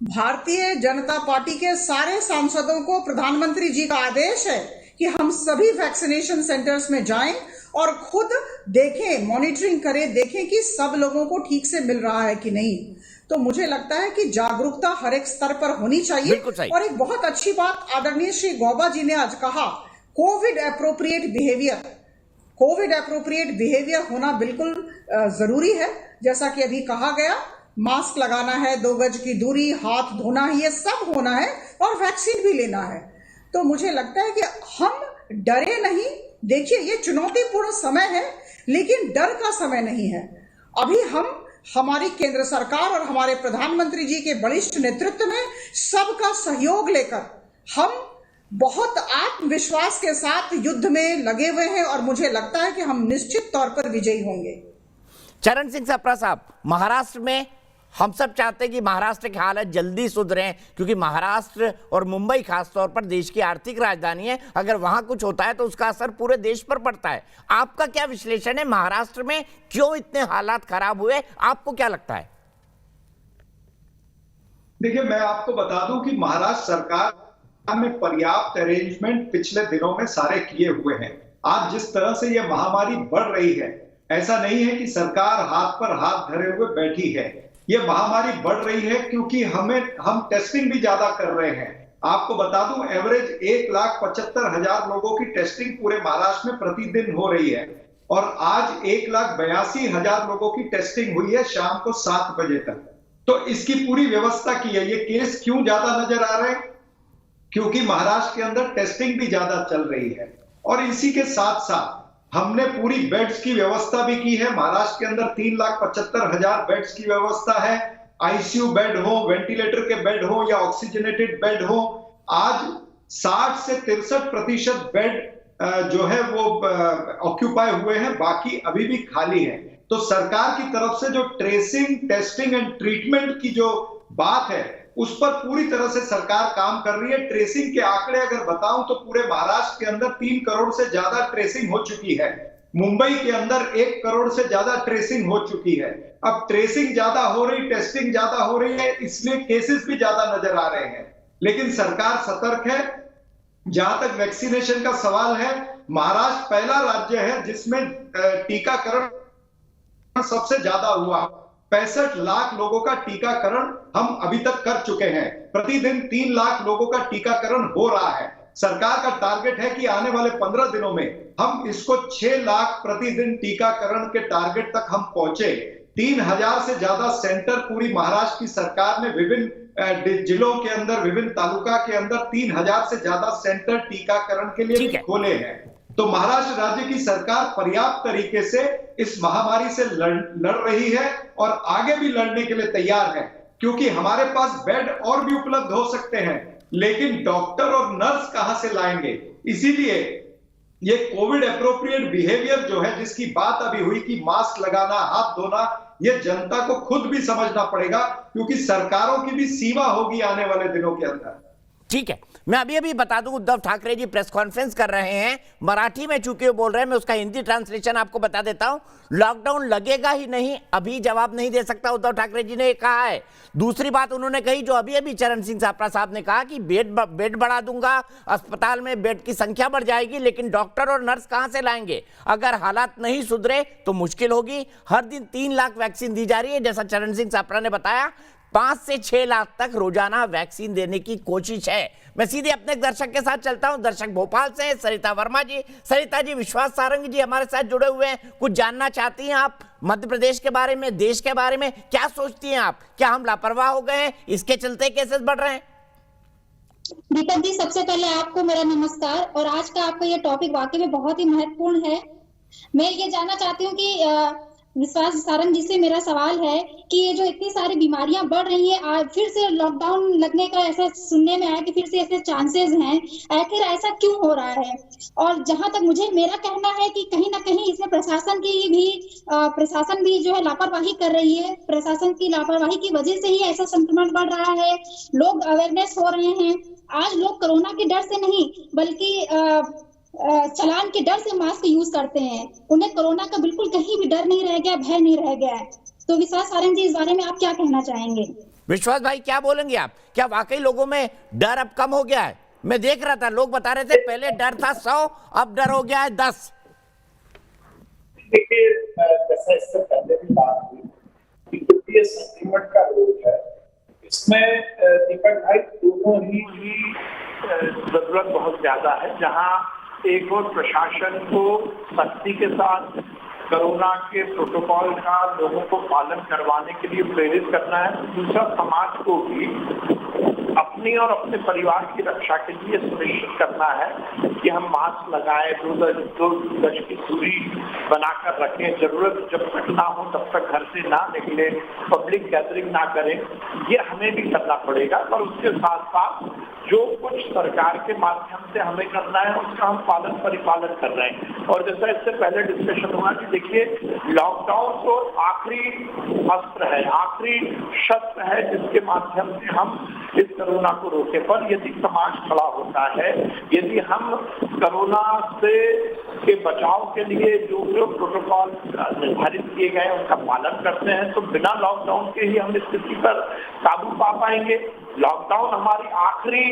भारतीय जनता पार्टी के सारे सांसदों को प्रधानमंत्री जी का आदेश है कि हम सभी वैक्सीनेशन सेंटर्स में जाएं और खुद देखें, मॉनिटरिंग करें, देखें कि सब लोगों को ठीक से मिल रहा है कि नहीं। तो मुझे लगता है कि जागरूकता हर एक स्तर पर होनी चाहिए। और एक बहुत अच्छी बात आदरणीय श्री गौबा जी ने आज कहा, Covid appropriate behaviour, Covid appropriate behaviour होना बिल्कुल जरूरी है। जैसा कि अभी कहा गया, मास्क लगाना है, 2 गज की दूरी, हाथ धोना है, ये सब होना है और वैक्सीन भी लेना है। तो मुझे लगता है कि हम डरे नहीं। देखिए, ये चुनौतीपूर्ण समय है, लेकिन डर का समय नहीं है। अभी हम, हमारी केंद्र सरकार और हमारे प्रधानमंत्री जी के बलिष्ठ नेतृत्व में सबका सहयोग लेकर हम बहुत आत्मविश्वास के साथ युद्ध में लगे हुए हैं और मुझे लगता है कि हम निश्चित तौर पर विजयी होंगे। चरण सिंह सप्रा साहब, महाराष्ट्र में हम सब चाहते हैं कि महाराष्ट्र की हालत जल्दी सुधरे, क्योंकि महाराष्ट्र और मुंबई खासतौर पर देश की आर्थिक राजधानी है। अगर वहां कुछ होता है तो उसका असर पूरे देश पर पड़ता है। आपका क्या विश्लेषण है, महाराष्ट्र में क्यों इतने हालात खराब हुए, आपको क्या लगता है? देखिए, मैं आपको बता दूं कि महाराष्ट्र सरकार में पर्याप्त अरेंजमेंट पिछले दिनों में सारे किए हुए हैं। आज जिस तरह से यह महामारी बढ़ रही है, ऐसा नहीं है कि सरकार हाथ पर हाथ धरे हुए बैठी है। ये महामारी बढ़ रही है क्योंकि हम टेस्टिंग भी ज्यादा कर रहे हैं। आपको बता दूं, एवरेज 1,75,000 लोगों की टेस्टिंग पूरे महाराष्ट्र में प्रतिदिन हो रही है और आज 1,82,000 लोगों की टेस्टिंग हुई है शाम को 7 बजे तक। तो इसकी पूरी व्यवस्था की है। ये केस क्यों ज्यादा नजर आ रहे हैं? क्योंकि महाराष्ट्र के अंदर टेस्टिंग भी ज्यादा चल रही है और इसी के साथ साथ हमने पूरी बेड्स की व्यवस्था भी की है। महाराष्ट्र के अंदर 3,75,000 बेड्स की व्यवस्था है। आईसीयू बेड हो, वेंटिलेटर के बेड हो या ऑक्सीजनेटेड बेड हो, आज 60 से 63% बेड जो है वो ऑक्यूपाई हुए हैं, बाकी अभी भी खाली है। तो सरकार की तरफ से जो ट्रेसिंग, टेस्टिंग एंड ट्रीटमेंट की जो बात है उस पर पूरी तरह से सरकार काम कर रही है। ट्रेसिंग के आंकड़े अगर बताऊं तो पूरे महाराष्ट्र के अंदर 3 करोड़ से ज्यादा ट्रेसिंग हो चुकी है। मुंबई के अंदर 1 करोड़ से ज्यादा ट्रेसिंग हो चुकी है। अब ट्रेसिंग ज्यादा हो रही, टेस्टिंग ज्यादा हो रही है, इसलिए केसेस भी ज्यादा नजर आ रहे हैं। लेकिन सरकार सतर्क है। जहां तक वैक्सीनेशन का सवाल है, महाराष्ट्र पहला राज्य है जिसमें टीकाकरण सबसे ज्यादा हुआ। 65 लाख लोगों का टीकाकरण हम अभी तक कर चुके हैं। प्रतिदिन 3 लाख लोगों का टीकाकरण हो रहा है। सरकार का टारगेट है कि आने वाले 15 दिनों में हम इसको 6 लाख प्रतिदिन टीकाकरण के टारगेट तक हम पहुंचे। 3,000 से ज्यादा सेंटर पूरी महाराष्ट्र की सरकार ने विभिन्न जिलों के अंदर, विभिन्न तालुका के अंदर 3,000 से ज्यादा सेंटर टीकाकरण के लिए भी खोले हैं। तो महाराष्ट्र राज्य की सरकार पर्याप्त तरीके से इस महामारी से लड़ रही है और आगे भी लड़ने के लिए तैयार है, क्योंकि हमारे पास बेड और भी उपलब्ध हो सकते हैं, लेकिन डॉक्टर और नर्स कहां से लाएंगे। इसीलिए ये कोविड एप्रोप्रिएट बिहेवियर जो है, जिसकी बात अभी हुई कि मास्क लगाना, हाथ धोना, ये जनता को खुद भी समझना पड़ेगा, क्योंकि सरकारों की भी सीमा होगी आने वाले दिनों के अंदर। ठीक है, मैं अभी बता दूं, उद्धव ठाकरे जी प्रेस कॉन्फ्रेंस कर रहे हैं, मराठी में चूंकि वो बोल रहे हैं, मैं उसका हिंदी ट्रांसलेशन आपको बता देता हूं। लॉकडाउन लगेगा ही नहीं, अभी जवाब नहीं दे सकता, उद्धव ठाकरे जी ने कहा है। दूसरी बात उन्होंने कही, जो अभी चरण सिंह सापरा साहब ने कहा कि बेड बढ़ा दूंगा, अस्पताल में बेड की संख्या बढ़ जाएगी, लेकिन डॉक्टर और नर्स कहां से लाएंगे। अगर हालात नहीं सुधरे तो मुश्किल होगी। हर दिन 3 लाख वैक्सीन दी जा रही है, जैसा चरण सिंह सापरा ने बताया। 5 से 6 लाख तक रोजाना वैक्सीन देने की कोशिश है। मैं सीधे अपने दर्शक के साथ चलता हूं। दर्शक भोपाल से सरिता वर्मा जी। सरिता जी, विश्वास सारंग जी हमारे साथ जुड़े हुए हैं, कुछ जानना चाहती हैं आप मध्य प्रदेश के बारे में, देश के बारे में? क्या सोचती हैं आप, क्या हम लापरवाह हो गए हैं, इसके चलते केसेस बढ़ रहे हैं? दीपक जी, सबसे पहले आपको मेरा नमस्कार। और आज का आपका ये टॉपिक वाकई में बहुत ही महत्वपूर्ण है। मैं ये जानना चाहती हूँ कि विश्वास सारंग जी से मेरा सवाल है कि ये जो इतनी सारी बीमारियां बढ़ रही है, फिर से लॉकडाउन लगने का ऐसा सुनने में आया कि फिर से ऐसे चांसेस हैं, आखिर ऐसा क्यों हो रहा है? और जहां तक मुझे मेरा कहना है कि कहीं ना कहीं इसमें प्रशासन भी जो है लापरवाही कर रही है। प्रशासन की लापरवाही की वजह से ही ऐसा संक्रमण बढ़ रहा है। लोग अवेयरनेस हो रहे हैं। आज लोग कोरोना के डर से नहीं, बल्कि चालान के डर से मास्क यूज करते हैं। उन्हें कोरोना का बिल्कुल कहीं भी डर नहीं रह गया, भय नहीं रह गया है। तो विश्वास सारंग जी, इस बारे में आप क्या कहना चाहेंगे? विश्वास भाई, क्या बोलेंगे आप? क्या वाकई लोगों में डर अब कम हो गया है? मैं देख रहा था, लोग बता रहे थे पहले डर था 100, अब डर हो गया है 10। देखिए, जैसा इससे पहले भी बात हुई कि वित्तीय संक्रमण का रोग है, इसमें दीपक भाई दोनों ही जरूरत बहुत ज्यादा है। जहां एक और प्रशासन को सख्ती के साथ कोरोना के प्रोटोकॉल का लोगों को पालन करवाने के लिए प्रेरित करना है, दूसरा समाज को भी अपनी और अपने परिवार की रक्षा के लिए सुनिश्चित करना है कि हम मास्क लगाएं, 2 गज की दूरी बनाकर रखें, जरूरत जब तक ना हो तब तक घर से ना निकले, पब्लिक गैदरिंग ना करें, ये हमें भी करना पड़ेगा। पर उसके साथ साथ जो कुछ सरकार के माध्यम से हमें करना है उसका हम पालन परिपालन कर रहे हैं। और जैसा इससे पहले डिस्कशन हुआ कि देखिए, लॉकडाउन तो आखिरी अस्त्र है, आखिरी शस्त्र है जिसके माध्यम से हम इस कोरोना को रोके। पर यदि समाज खड़ा होता है, यदि हम कोरोना से के बचाव के लिए जो जो प्रोटोकॉल निर्धारित किए गए उनका पालन करते हैं, तो बिना लॉकडाउन के ही हम इस स्थिति पर काबू पा पाएंगे। लॉकडाउन हमारी आखिरी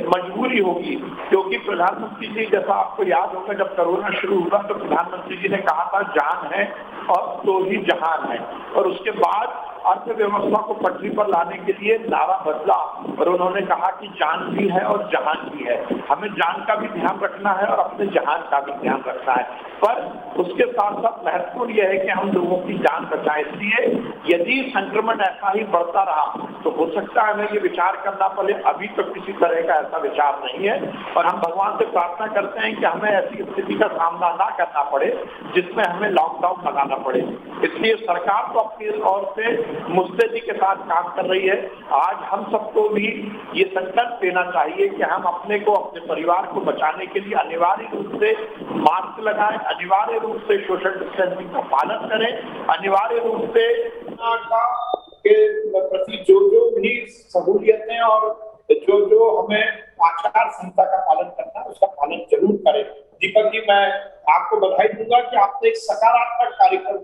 मजबूरी होगी, क्योंकि प्रधानमंत्री जी, जैसा आपको याद होगा, जब कोरोना शुरू हुआ तो प्रधानमंत्री जी ने कहा था जान है और तो ही जहान है। और उसके बाद अर्थव्यवस्था को पटरी पर लाने के लिए नारा बदला और उन्होंने कहा कि जान भी है और जहान भी है। हमें जान का भी ध्यान रखना है और अपने जहान का भी ध्यान रखना है। पर उसके साथ साथ महत्वपूर्ण यह है कि हम लोगों की जान बचाएं। इसलिए यदि संक्रमण ऐसा ही बढ़ता रहा तो हो सकता है हमें ये विचार करना पड़े। अभी तो किसी तरह का ऐसा विचार नहीं है और हम भगवान से प्रार्थना करते हैं कि हमें ऐसी स्थिति का सामना ना करना पड़े जिसमें हमें लॉकडाउन लगाना पड़े। इसलिए सरकार तो अपनी ओर से मुस्तैदी के साथ काम कर रही है। आज हम सबको भी ये संकल्प लेना चाहिए कि हम अपने को, अपने परिवार को बचाने के लिए अनिवार्य रूप से मास्क लगाएं, अनिवार्य रूप से सोशल डिस्टेंसिंग का पालन करें, अनिवार्य रूप से के प्रति जो भी सहूलियतें और जो हमें आचार संहिता का पालन करना है उसका पालन जरूर करें। दीपक जी, मैं आपको बधाई दूंगा कि आपने एक सकारात्मक कार्यक्रम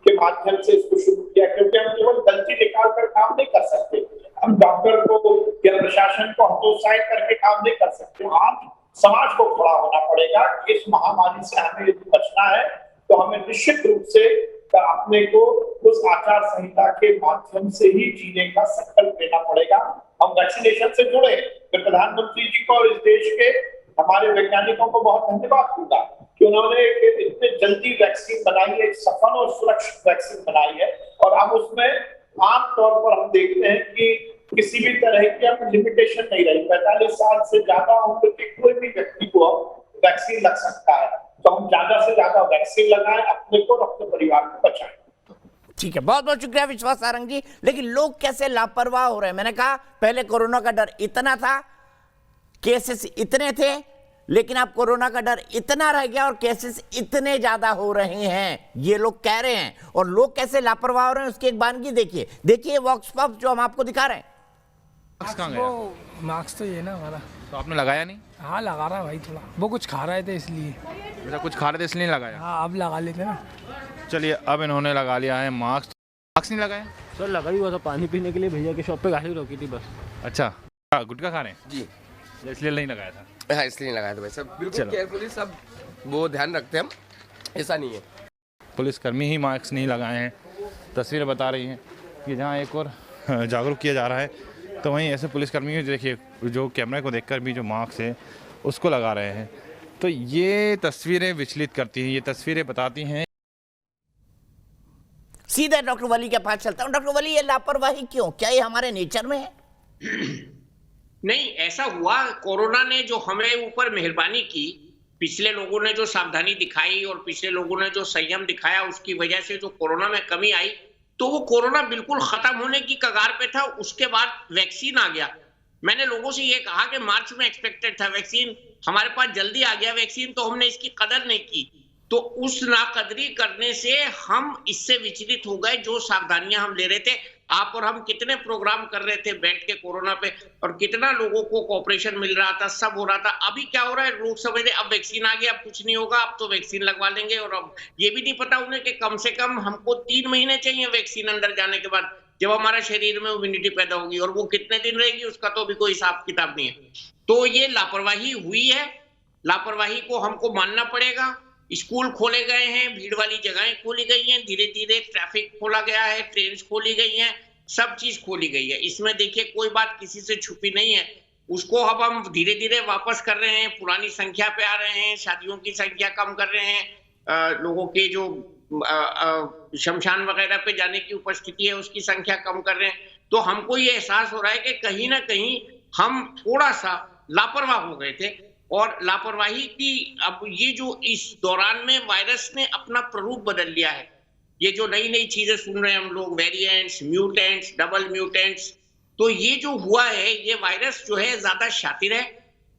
के माध्यम से इसको शुरू किया, क्योंकि हम केवल गलती निकाल कर काम नहीं कर सकते, हम डॉक्टर को या प्रशासन को हतोत्साहित करके काम नहीं कर सकते। आज समाज को खड़ा होना पड़ेगा। इस महामारी से हमें बचना है तो हमें निश्चित रूप से अपने को उस आचार संहिता के माध्यम से ही जीने का संकल्प लेना पड़ेगा। हम वैक्सीनेशन से जुड़े, मैं प्रधानमंत्री जी को और इस देश के हमारे वैज्ञानिकों को बहुत धन्यवाद दूंगा कि उन्होंने इतने जल्दी वैक्सीन बनाई है, एक सफल और सुरक्षित वैक्सीन बनाई है। और अब उसमें आमतौर पर हम देखते हैं कि किसी भी तरह की अब लिमिटेशन नहीं रही। 45 साल से ज्यादा उम्र के कोई भी व्यक्ति को वैक्सीन लग सकता है, तो हम ज्यादा से ज्यादा वैक्सीन लगाएं, अपने को और अपने परिवार को बचाएं। ठीक है, बहुत बहुत शुक्रिया विश्वास सारंग जी। लेकिन लोग कैसे लापरवाह हो रहे हैं? मैंने कहा पहले कोरोना का डर इतना था, केसेस इतने थे, लेकिन अब कोरोना का डर इतना रह गया और केसेस इतने ज्यादा हो रहे हैं, ये लोग कह रहे हैं। और लोग कैसे लापरवाह हो रहे हैं उसकी एक बानगी देखिए। देखिए वॉक्स पॉप जो हम आपको दिखा रहे हैं। मास्क तो ये ना हमारा, तो आपने लगाया नहीं? हाँ लगा रहा भाई, थोड़ा वो कुछ खा रहे थे इसलिए। अच्छा, कुछ खा रहे थे इसलिए लगाया? हाँ अब लगा लेते ना। चलिए, अब इन्होंने लगा लिया है मास्क। मास्क नहीं लगाया सर? लगा ही हुआ था, पानी पीने के लिए भैया के शॉप पे गाड़ी रोकी थी बस। अच्छा, गुटखा खा रहे हैं जी, इसलिए नहीं लगाया था? हाँ इसलिए नहीं लगाया था भाई, सब बिल्कुल केयरफुली सब वो ध्यान रखते हैं हम, ऐसा नहीं है। पुलिसकर्मी ही मास्क नहीं लगाए हैं। तस्वीरें बता रही हैं कि जहाँ एक और जागरूक किया जा रहा है, तो वहीं ऐसे पुलिसकर्मी देखिए जो कैमरे को देखकर भी जो मास्क है उसको लगा रहे हैं। तो ये तस्वीरें विचलित करती हैं, ये तस्वीरें बताती हैं। सीधे डॉक्टर वली के पास चलता हूं। डॉक्टर वली, ये लापरवाही क्यों? क्या ये हमारे नेचर में है? नहीं, ऐसा हुआ कोरोना ने जो हमें ऊपर मेहरबानी की, पिछले लोगों ने जो सावधानी दिखाई और पिछले लोगों ने जो संयम दिखाया, उसकी वजह से जो कोरोना में कमी आई, तो वो कोरोना बिल्कुल खत्म होने की कगार पे था। उसके बाद वैक्सीन आ गया। मैंने लोगों से ये कहा कि मार्च में एक्सपेक्टेड था वैक्सीन, हमारे पास जल्दी आ गया वैक्सीन, तो हमने इसकी कदर नहीं की। तो उस नाकदरी करने से हम इससे विचलित हो गए। जो सावधानियां हम ले रहे थे, आप और हम कितने प्रोग्राम कर रहे थे बैठ के कोरोना पे, और कितना लोगों को कोऑपरेशन मिल रहा था, सब हो रहा था। अभी क्या हो रहा है, लोग समझ रहे अब वैक्सीन आ गया, अब कुछ नहीं होगा, अब तो वैक्सीन लगवा लेंगे। और अब ये भी नहीं पता उन्हें कि कम से कम हमको 3 महीने चाहिए वैक्सीन अंदर जाने के बाद, जब हमारा शरीर में इम्यूनिटी पैदा होगी, और वो कितने दिन रहेगी उसका तो अभी कोई हिसाब किताब नहीं है। तो ये लापरवाही हुई है, लापरवाही को हमको मानना पड़ेगा। स्कूल खोले गए हैं, भीड़ वाली जगहें खोली गई हैं, धीरे धीरे ट्रैफिक खोला गया है, ट्रेन खोली गई हैं, सब चीज खोली गई है। इसमें देखिए कोई बात किसी से छुपी नहीं है। उसको अब हम धीरे धीरे वापस कर रहे हैं, पुरानी संख्या पे आ रहे हैं, शादियों की संख्या कम कर रहे हैं, लोगों के जो शमशान वगैरह पे जाने की उपस्थिति है उसकी संख्या कम कर रहे हैं। तो हमको ये एहसास हो रहा है कि कहीं ना कहीं हम थोड़ा सा लापरवाह हो गए थे। और लापरवाही की अब ये जो इस दौरान में वायरस ने अपना प्ररूप बदल लिया है, ये जो नई नई चीजें सुन रहे हैं हम लोग, वेरिएंट्स, म्यूटेंट्स, डबल म्यूटेंट्स, तो ये जो हुआ है, ये वायरस जो है ज्यादा शातिर है,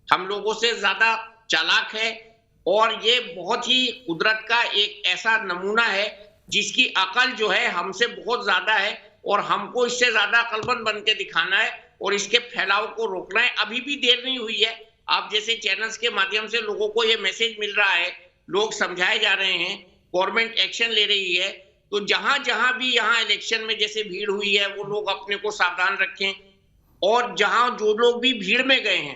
हम लोगों से ज्यादा चालाक है, और ये बहुत ही कुदरत का एक ऐसा नमूना है जिसकी अकल जो है हमसे बहुत ज्यादा है, और हमको इससे ज्यादा अकलमंद बन के दिखाना है और इसके फैलाव को रोकना है। अभी भी देर नहीं हुई है। आप जैसे चैनल्स के माध्यम से लोगों को ये मैसेज मिल रहा है, लोग समझाए जा रहे हैं, गवर्नमेंट एक्शन ले रही है। तो जहां जहां भी यहाँ इलेक्शन में जैसे भीड़ हुई है, वो लोग अपने को सावधान रखें। और जहां जो लोग भी भीड़ में गए हैं,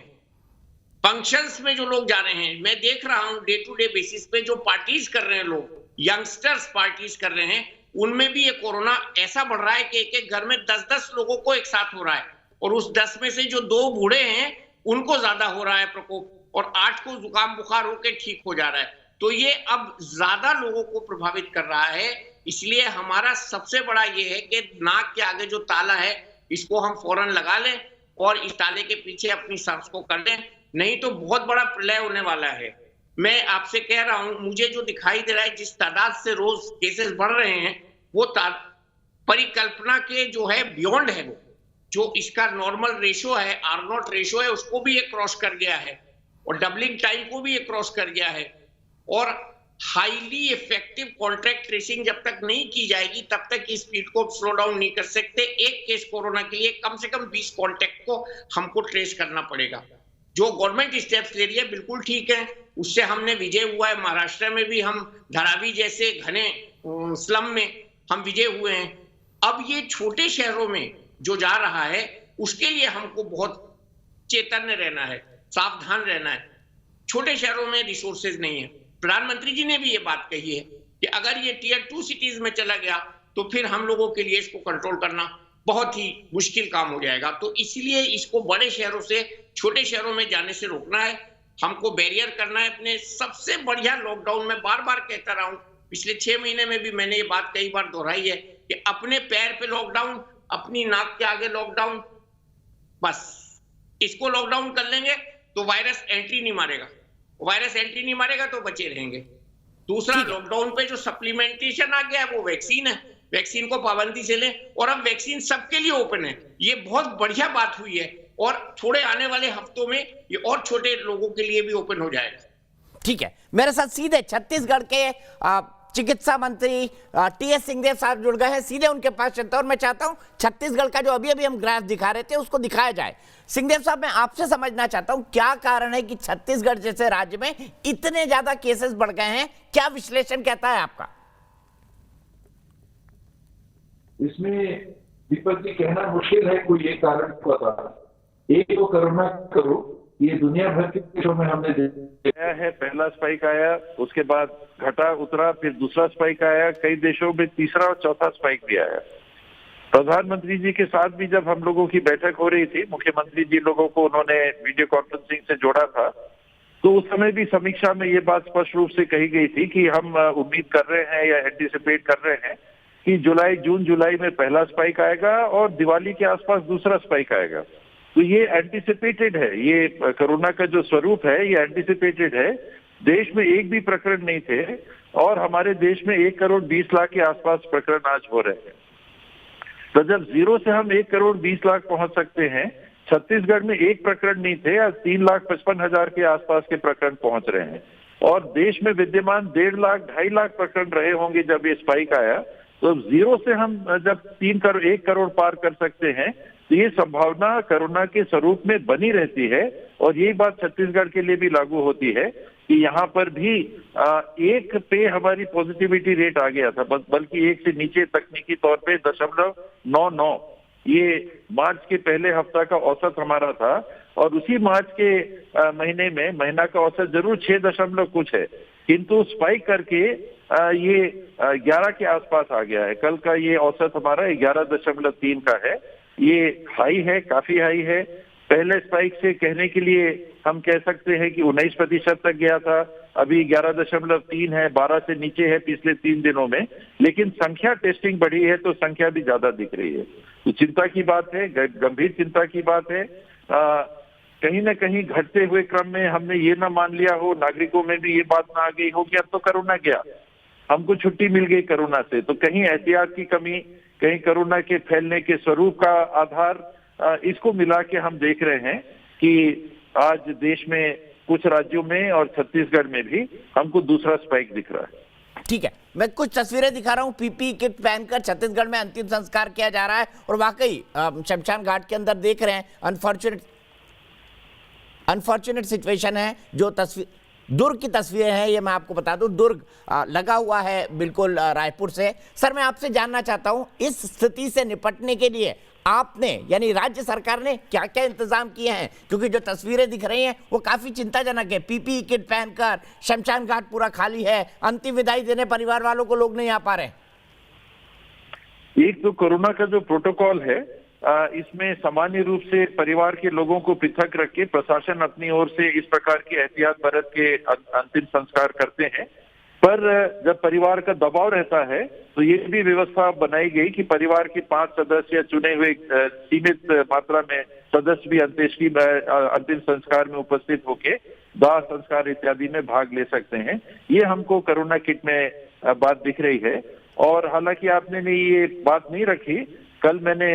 फंक्शंस में जो लोग जा रहे हैं, मैं देख रहा हूं डे टू डे बेसिस पे जो पार्टीज कर रहे हैं लोग, यंगस्टर्स पार्टीज कर रहे हैं, उनमें भी ये कोरोना ऐसा बढ़ रहा है कि एक एक घर में 10-10 लोगों को एक साथ हो रहा है। और उस 10 में से जो 2 बूढ़े हैं उनको ज्यादा हो रहा है प्रकोप, और 8 को जुकाम बुखार होकर ठीक हो जा रहा है। तो ये अब ज्यादा लोगों को प्रभावित कर रहा है। इसलिए हमारा सबसे बड़ा ये है कि नाक के आगे जो ताला है इसको हम फौरन लगा लें और इस ताले के पीछे अपनी सांस को कर लें, नहीं तो बहुत बड़ा प्रलय होने वाला है। मैं आपसे कह रहा हूं, मुझे जो दिखाई दे रहा है जिस तादाद से रोज केसेस बढ़ रहे हैं वो परिकल्पना के जो है बियॉन्ड है, वो जो इसका नॉर्मल रेशो है, R0 रेशो है, उसको भी ये क्रॉस कर गया है और डबलिंग टाइम को भी ये क्रॉस कर गया है। और हाईली इफेक्टिव कॉन्ट्रैक्ट ट्रेसिंग जब तक नहीं की जाएगी तब तक इस स्पीड को स्लो डाउन नहीं कर सकते। एक केस कोरोना के लिए कम से कम 20 कॉन्टैक्ट को हमको ट्रेस करना पड़ेगा। जो गवर्नमेंट स्टेप्स ले रही है बिल्कुल ठीक है, उससे हमने विजय हुआ है। महाराष्ट्र में भी हम धारावी जैसे घने स्लम में हम विजय हुए हैं। अब ये छोटे शहरों में जो जा रहा है उसके लिए हमको बहुत चेतन्य रहना है, सावधान रहना है। छोटे शहरों में रिसोर्सेज नहीं है। प्रधानमंत्री जी ने भी ये बात कही है कि अगर ये टियर 2 सिटीज में चला गया तो फिर हम लोगों के लिए इसको कंट्रोल करना बहुत ही मुश्किल काम हो जाएगा। तो इसलिए इसको बड़े शहरों से छोटे शहरों में जाने से रोकना है, हमको बैरियर करना है। अपने सबसे बढ़िया लॉकडाउन में बार बार कहता रहा हूं, पिछले 6 महीने में भी मैंने ये बात कई बार दोहराई है कि अपने पैर पे लॉकडाउन, अपनी नाक के आगे लॉकडाउन, बस इसको लॉकडाउन कर लेंगे तो वायरस एंट्री नहीं मारेगा। वायरस एंट्री नहीं मारेगा तो बचे रहेंगे। दूसरा, लॉकडाउन पे जो सप्लीमेंटेशन आ गया है वो वैक्सीन है, वैक्सीन को पाबंदी से लें और अब वैक्सीन सबके लिए ओपन है। ये बहुत बढ़िया बात हुई है और थोड़े आने वाले हफ्तों में ये और छोटे लोगों के लिए भी ओपन हो जाएगा। ठीक है, मेरे साथ सीधे छत्तीसगढ़ के चिकित्सा मंत्री टीएस सिंहदेव साहब जुड़ गए हैं, सीधे उनके पास चलता हूं और मैं चाहता हूं छत्तीसगढ़ का जो अभी अभी हम ग्राफ दिखा रहे थे उसको दिखाया जाए। सिंहदेव साहब, मैं आपसे समझना चाहता हूं क्या कारण है कि छत्तीसगढ़ जैसे राज्य में इतने ज्यादा केसेस बढ़ गए हैं, क्या विश्लेषण कहता है आपका? इसमें दीपक जी कहना मुश्किल है, कोई एक कारण बता। एक तो कोरोना करो, ये दुनिया भर के देशों में हमने देखा है। पहला स्पाइक आया, उसके बाद घटा उतरा, फिर दूसरा स्पाइक आया, कई देशों में तीसरा और चौथा स्पाइक भी आया। प्रधानमंत्री जी के साथ भी जब हम लोगों की बैठक हो रही थी, मुख्यमंत्री जी लोगों को उन्होंने वीडियो कॉन्फ्रेंसिंग से जोड़ा था, तो उस समय भी समीक्षा में ये बात स्पष्ट रूप से कही गई थी कि हम उम्मीद कर रहे हैं या एंटिसिपेट कर रहे हैं कि जून जुलाई में पहला स्पाइक आएगा और दिवाली के आसपास दूसरा स्पाइक आएगा। तो ये एंटिसिपेटेड है, ये कोरोना का जो स्वरूप है ये एंटिसिपेटेड है। देश में एक भी प्रकरण नहीं थे और हमारे देश में 1 करोड़ 20 लाख के आसपास प्रकरण आज हो रहे हैं। तो जब 0 से हम 1 करोड़ 20 लाख पहुंच सकते हैं, छत्तीसगढ़ में एक प्रकरण नहीं थे, आज 3,55,000 के आसपास के प्रकरण पहुंच रहे हैं और देश में विद्यमान 1.5 लाख 2.5 लाख प्रकरण रहे होंगे जब ये स्पाइक आया। तो 0 से हम जब 1 करोड़ पार कर सकते हैं तो ये संभावना कोरोना के स्वरूप में बनी रहती है और यही बात छत्तीसगढ़ के लिए भी लागू होती है कि यहाँ पर भी 1 पे हमारी पॉजिटिविटी रेट आ गया था, बल्कि 1 से नीचे तकनीकी तौर पे 0.99 ये मार्च के पहले हफ्ता का औसत हमारा था और उसी मार्च के महीने में महीना का औसत जरूर 6 कुछ है, किंतु स्पाइक करके ये 11 के आसपास आ गया है। कल का ये औसत हमारा 11.3 का है। ये हाई है, काफी हाई है। पहले स्पाइक से कहने के लिए हम कह सकते हैं कि 19% तक गया था, अभी 11.3 है, 12 से नीचे है पिछले 3 दिनों में, लेकिन संख्या टेस्टिंग बढ़ी है तो संख्या भी ज्यादा दिख रही है। तो चिंता की बात है, गंभीर चिंता की बात है। कहीं ना कहीं घटते हुए क्रम में हमने ये ना मान लिया हो, नागरिकों में भी ये बात ना आ गई हो कि अब तो कोरोना गया, हमको छुट्टी मिल गई कोरोना से। तो कहीं एहतियात की कमी, कहीं कोरोना के फैलने के स्वरूप का आधार, इसको मिला के हम देख रहे हैं कि आज देश में कुछ राज्यों में और छत्तीसगढ़ में भी हमको दूसरा स्पाइक दिख रहा है। ठीक है, मैं कुछ तस्वीरें दिखा रहा हूं। पीपीई किट पहनकर छत्तीसगढ़ में अंतिम संस्कार किया जा रहा है और वाकई शमशान घाट के अंदर देख रहे हैं अनफॉर्चुनेट सिचुएशन है। जो तस्वीर दुर्ग की तस्वीरें हैं, ये मैं आपको बता दूं, दुर्ग लगा हुआ है बिल्कुल रायपुर से। सर, मैं आपसे जानना चाहता हूं इस स्थिति से निपटने के लिए आपने यानी राज्य सरकार ने क्या क्या इंतजाम किए हैं, क्योंकि जो तस्वीरें दिख रही हैं वो काफी चिंताजनक है। पीपीई किट पहनकर शमशान घाट पूरा खाली है, अंतिम विदाई देने परिवार वालों को लोग नहीं आ पा रहे। एक तो कोरोना का जो प्रोटोकॉल है, इसमें सामान्य रूप से परिवार के लोगों को पृथक रख के प्रशासन अपनी ओर से इस प्रकार की एहतियात बरत के अंतिम संस्कार करते हैं। पर पर जब परिवार का दबाव रहता है तो ये भी व्यवस्था बनाई गई कि परिवार के 5 सदस्य या चुने हुए सीमित मात्रा में सदस्य भी अंतिम संस्कार में उपस्थित होके दाह संस्कार इत्यादि में भाग ले सकते हैं। ये हमको कोरोना किट में बात दिख रही है। और हालांकि आपने ने ये बात नहीं रखी, कल मैंने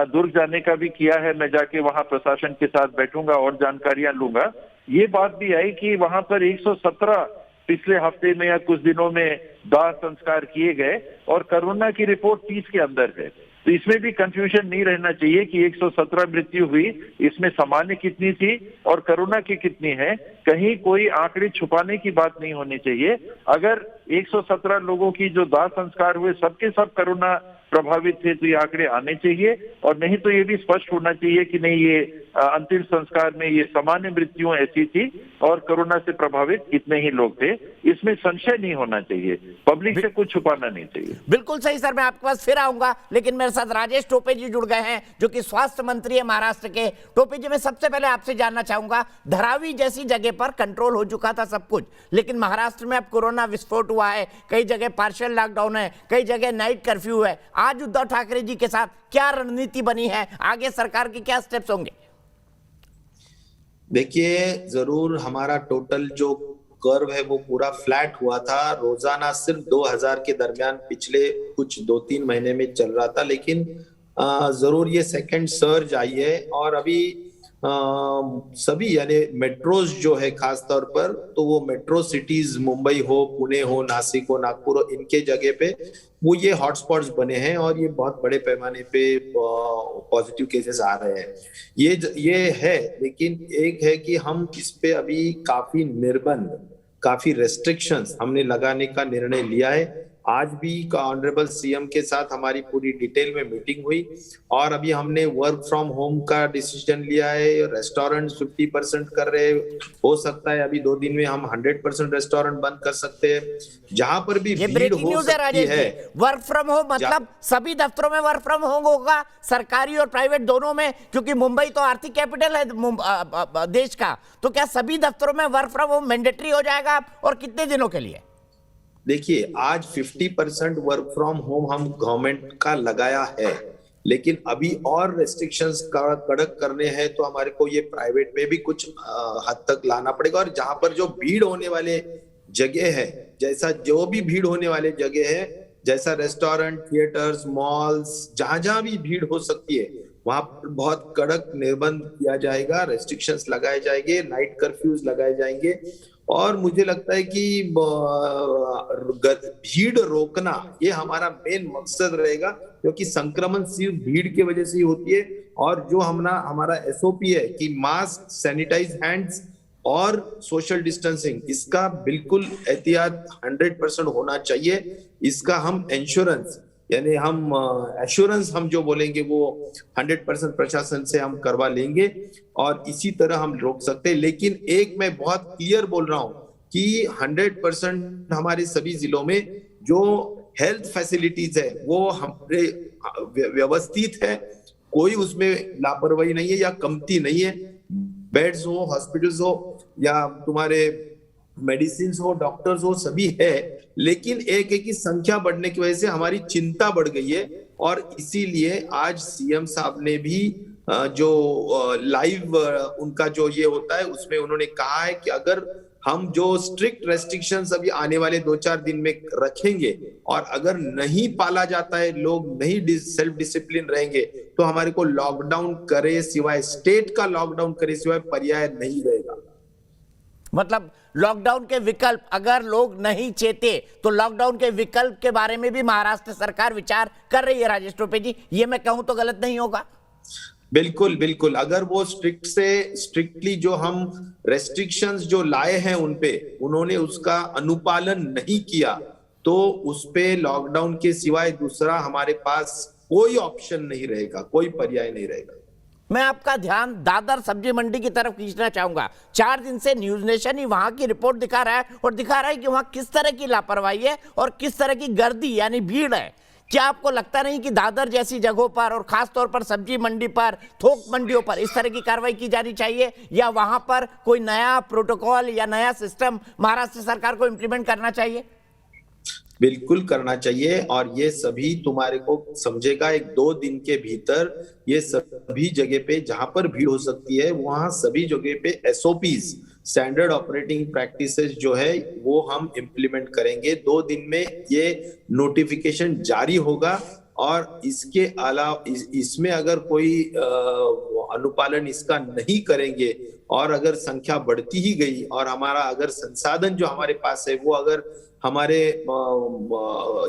दुर्ग जाने का भी किया है, मैं जाके वहां प्रशासन के साथ बैठूंगा और जानकारियां लूंगा। ये बात भी आई कि वहां पर 117 पिछले हफ्ते में या कुछ दिनों में दाह संस्कार किए गए और कोरोना की रिपोर्ट 30 के अंदर है। तो इसमें भी कंफ्यूजन नहीं रहना चाहिए कि 117 मृत्यु हुई, इसमें सामान्य कितनी थी और कोरोना की कितनी है। कहीं कोई आंकड़े छुपाने की बात नहीं होनी चाहिए। अगर 117 लोगों की जो दाह संस्कार हुए सबके सब कोरोना प्रभावित थे तो ये आंकड़े आने चाहिए, और नहीं तो ये भी स्पष्ट होना चाहिए कि नहीं, ये अंतिम संस्कार में ये सामान्य मृत्युएं ऐसी थी और कोरोना से प्रभावित इतने ही लोग थे। इसमें संशय नहीं होना चाहिए, पब्लिक से कुछ छुपाना नहीं चाहिए। बिल्कुल सही सर, मैं आपके पास फिर आऊंगा, लेकिन मेरे साथ राजेश टोपे जी जुड़ गए हैं जो कि स्वास्थ्य मंत्री है महाराष्ट्र के। टोपे जी, मैं सबसे पहले आपसे जानना चाहूंगा, धारावी जैसी जगह पर कंट्रोल हो चुका था सब कुछ, लेकिन महाराष्ट्र में अब कोरोना विस्फोट हुआ है, कई जगह पार्शियल लॉकडाउन है, कई जगह नाइट कर्फ्यू है। आज उद्धव ठाकरे जी के साथ क्या रणनीति बनी है, आगे सरकार के क्या स्टेप्स होंगे? देखिए, जरूर हमारा टोटल जो कर्व है वो पूरा फ्लैट हुआ था। रोजाना सिर्फ 2000 के दरमियान पिछले कुछ 2-3 महीने में चल रहा था, लेकिन जरूर ये सेकंड सर्ज आई है। और अभी सभी यानी मेट्रोज जो है खास तौर पर, तो वो मेट्रो सिटीज मुंबई हो, पुणे हो, नासिक हो, नागपुर हो, इनके जगह पे वो ये हॉटस्पॉट्स बने हैं और ये बहुत बड़े पैमाने पे पॉजिटिव केसेस आ रहे हैं। ये है, लेकिन एक है कि हम इस पे अभी काफी निर्बंध, काफी रेस्ट्रिक्शंस हमने लगाने का निर्णय लिया है। आज भी ऑनरेबल सीएम के साथ हमारी पूरी डिटेल में मीटिंग हुई और अभी हमने वर्क फ्रॉम होम का डिसीजन लिया है। रेस्टोरेंट 50% कर रहे, हो सकता है अभी 2 दिन में हम 100% रेस्टोरेंट बंद कर सकते हैं। जहां पर भी भीड़ हो सकती है, वर्क फ्रॉम होम मतलब सभी दफ्तरों में वर्क फ्रॉम होम होगा, सरकारी और प्राइवेट दोनों में, क्योंकि मुंबई तो आर्थिक कैपिटल है देश का। तो क्या सभी दफ्तरों में वर्क फ्रॉम होम मैंडेटरी हो जाएगा और कितने दिनों के लिए? देखिए, आज 50% वर्क फ्रॉम होम हम गवर्नमेंट का लगाया है, लेकिन अभी और रेस्ट्रिक्शंस कड़क करने हैं तो हमारे को ये प्राइवेट में भी कुछ हद तक लाना पड़ेगा। और जहां पर जो भीड़ होने वाले जगह है, जैसा जो भी भीड़ होने वाले जगह है, जैसा रेस्टोरेंट, थिएटर्स, मॉल्स, जहां भी भीड़ हो सकती है वहां पर बहुत कड़क निर्बंध किया जाएगा, रेस्ट्रिक्शंस लगाए जाएंगे, नाइट कर्फ्यूज लगाए जाएंगे। और मुझे लगता है कि भीड़ रोकना ये हमारा मेन मकसद रहेगा, क्योंकि संक्रमण सिर्फ भीड़ की वजह से ही होती है। और जो हमारा एसओपी है कि मास्क, सैनिटाइज हैंड्स और सोशल डिस्टेंसिंग, इसका बिल्कुल एहतियात 100% होना चाहिए। इसका हम इंश्योरेंस यानी हम एश्योरेंस हम जो बोलेंगे वो 100% प्रशासन से हम करवा लेंगे और इसी तरह हम रोक सकते हैं। लेकिन एक मैं बहुत क्लियर बोल रहा हूं कि 100% हमारे सभी जिलों में जो हेल्थ फैसिलिटीज है वो हमारे व्यवस्थित है, कोई उसमें लापरवाही नहीं है या कमती नहीं है। बेड्स हो, हॉस्पिटल्स हो या तुम्हारे मेडिसिन हो, डॉक्टर्स हो, सभी है। लेकिन एक है कि संख्या बढ़ने की वजह से हमारी चिंता बढ़ गई है और इसीलिए आज सीएम साहब ने भी जो लाइव उनका जो ये होता है उसमें उन्होंने कहा है कि अगर हम जो स्ट्रिक्ट रेस्ट्रिक्शंस अभी आने वाले 2-4 दिन में रखेंगे और अगर नहीं पाला जाता है, लोग नहीं सेल्फ डिसिप्लिन रहेंगे, तो हमारे को लॉकडाउन करे सिवाय, स्टेट का लॉकडाउन करे सिवाय पर्याय नहीं रहेगा। मतलब लॉकडाउन के विकल्प, अगर लोग नहीं चेते तो लॉकडाउन के विकल्प के बारे में भी महाराष्ट्र सरकार विचार कर रही है। राजेश टोपे जी, ये मैं कहूं तो गलत नहीं होगा? बिल्कुल बिल्कुल, अगर वो स्ट्रिक्टली जो हम रेस्ट्रिक्शंस जो लाए हैं उनपे उन्होंने उसका अनुपालन नहीं किया तो उस पे लॉकडाउन के सिवाय दूसरा हमारे पास कोई ऑप्शन नहीं रहेगा, कोई पर्याय नहीं रहेगा। मैं आपका ध्यान दादर सब्जी मंडी की तरफ खींचना चाहूंगा। 4 दिन से न्यूज नेशन ही वहां की रिपोर्ट दिखा रहा है और दिखा रहा है कि वहां किस तरह की लापरवाही है और किस तरह की गर्दी यानी भीड़ है। क्या आपको लगता नहीं कि दादर जैसी जगहों पर और खास तौर पर सब्जी मंडी पर, थोक मंडियों पर इस तरह की कार्रवाई की जानी चाहिए, या वहां पर कोई नया प्रोटोकॉल या नया सिस्टम महाराष्ट्र सरकार को इंप्लीमेंट करना चाहिए? बिल्कुल करना चाहिए, और ये सभी तुम्हारे को समझेगा 1-2 दिन के भीतर ये सभी जगह पे जहां पर भीड़ हो सकती है वहां सभी जगह पे SOPs स्टैंडर्ड ऑपरेटिंग प्रैक्टिसेस जो है वो हम इम्प्लीमेंट करेंगे। 2 दिन में ये नोटिफिकेशन जारी होगा, और इसके अलावा इसमें अगर कोई अनुपालन इसका नहीं करेंगे और अगर संख्या बढ़ती ही गई और हमारा अगर संसाधन जो हमारे पास है वो अगर हमारे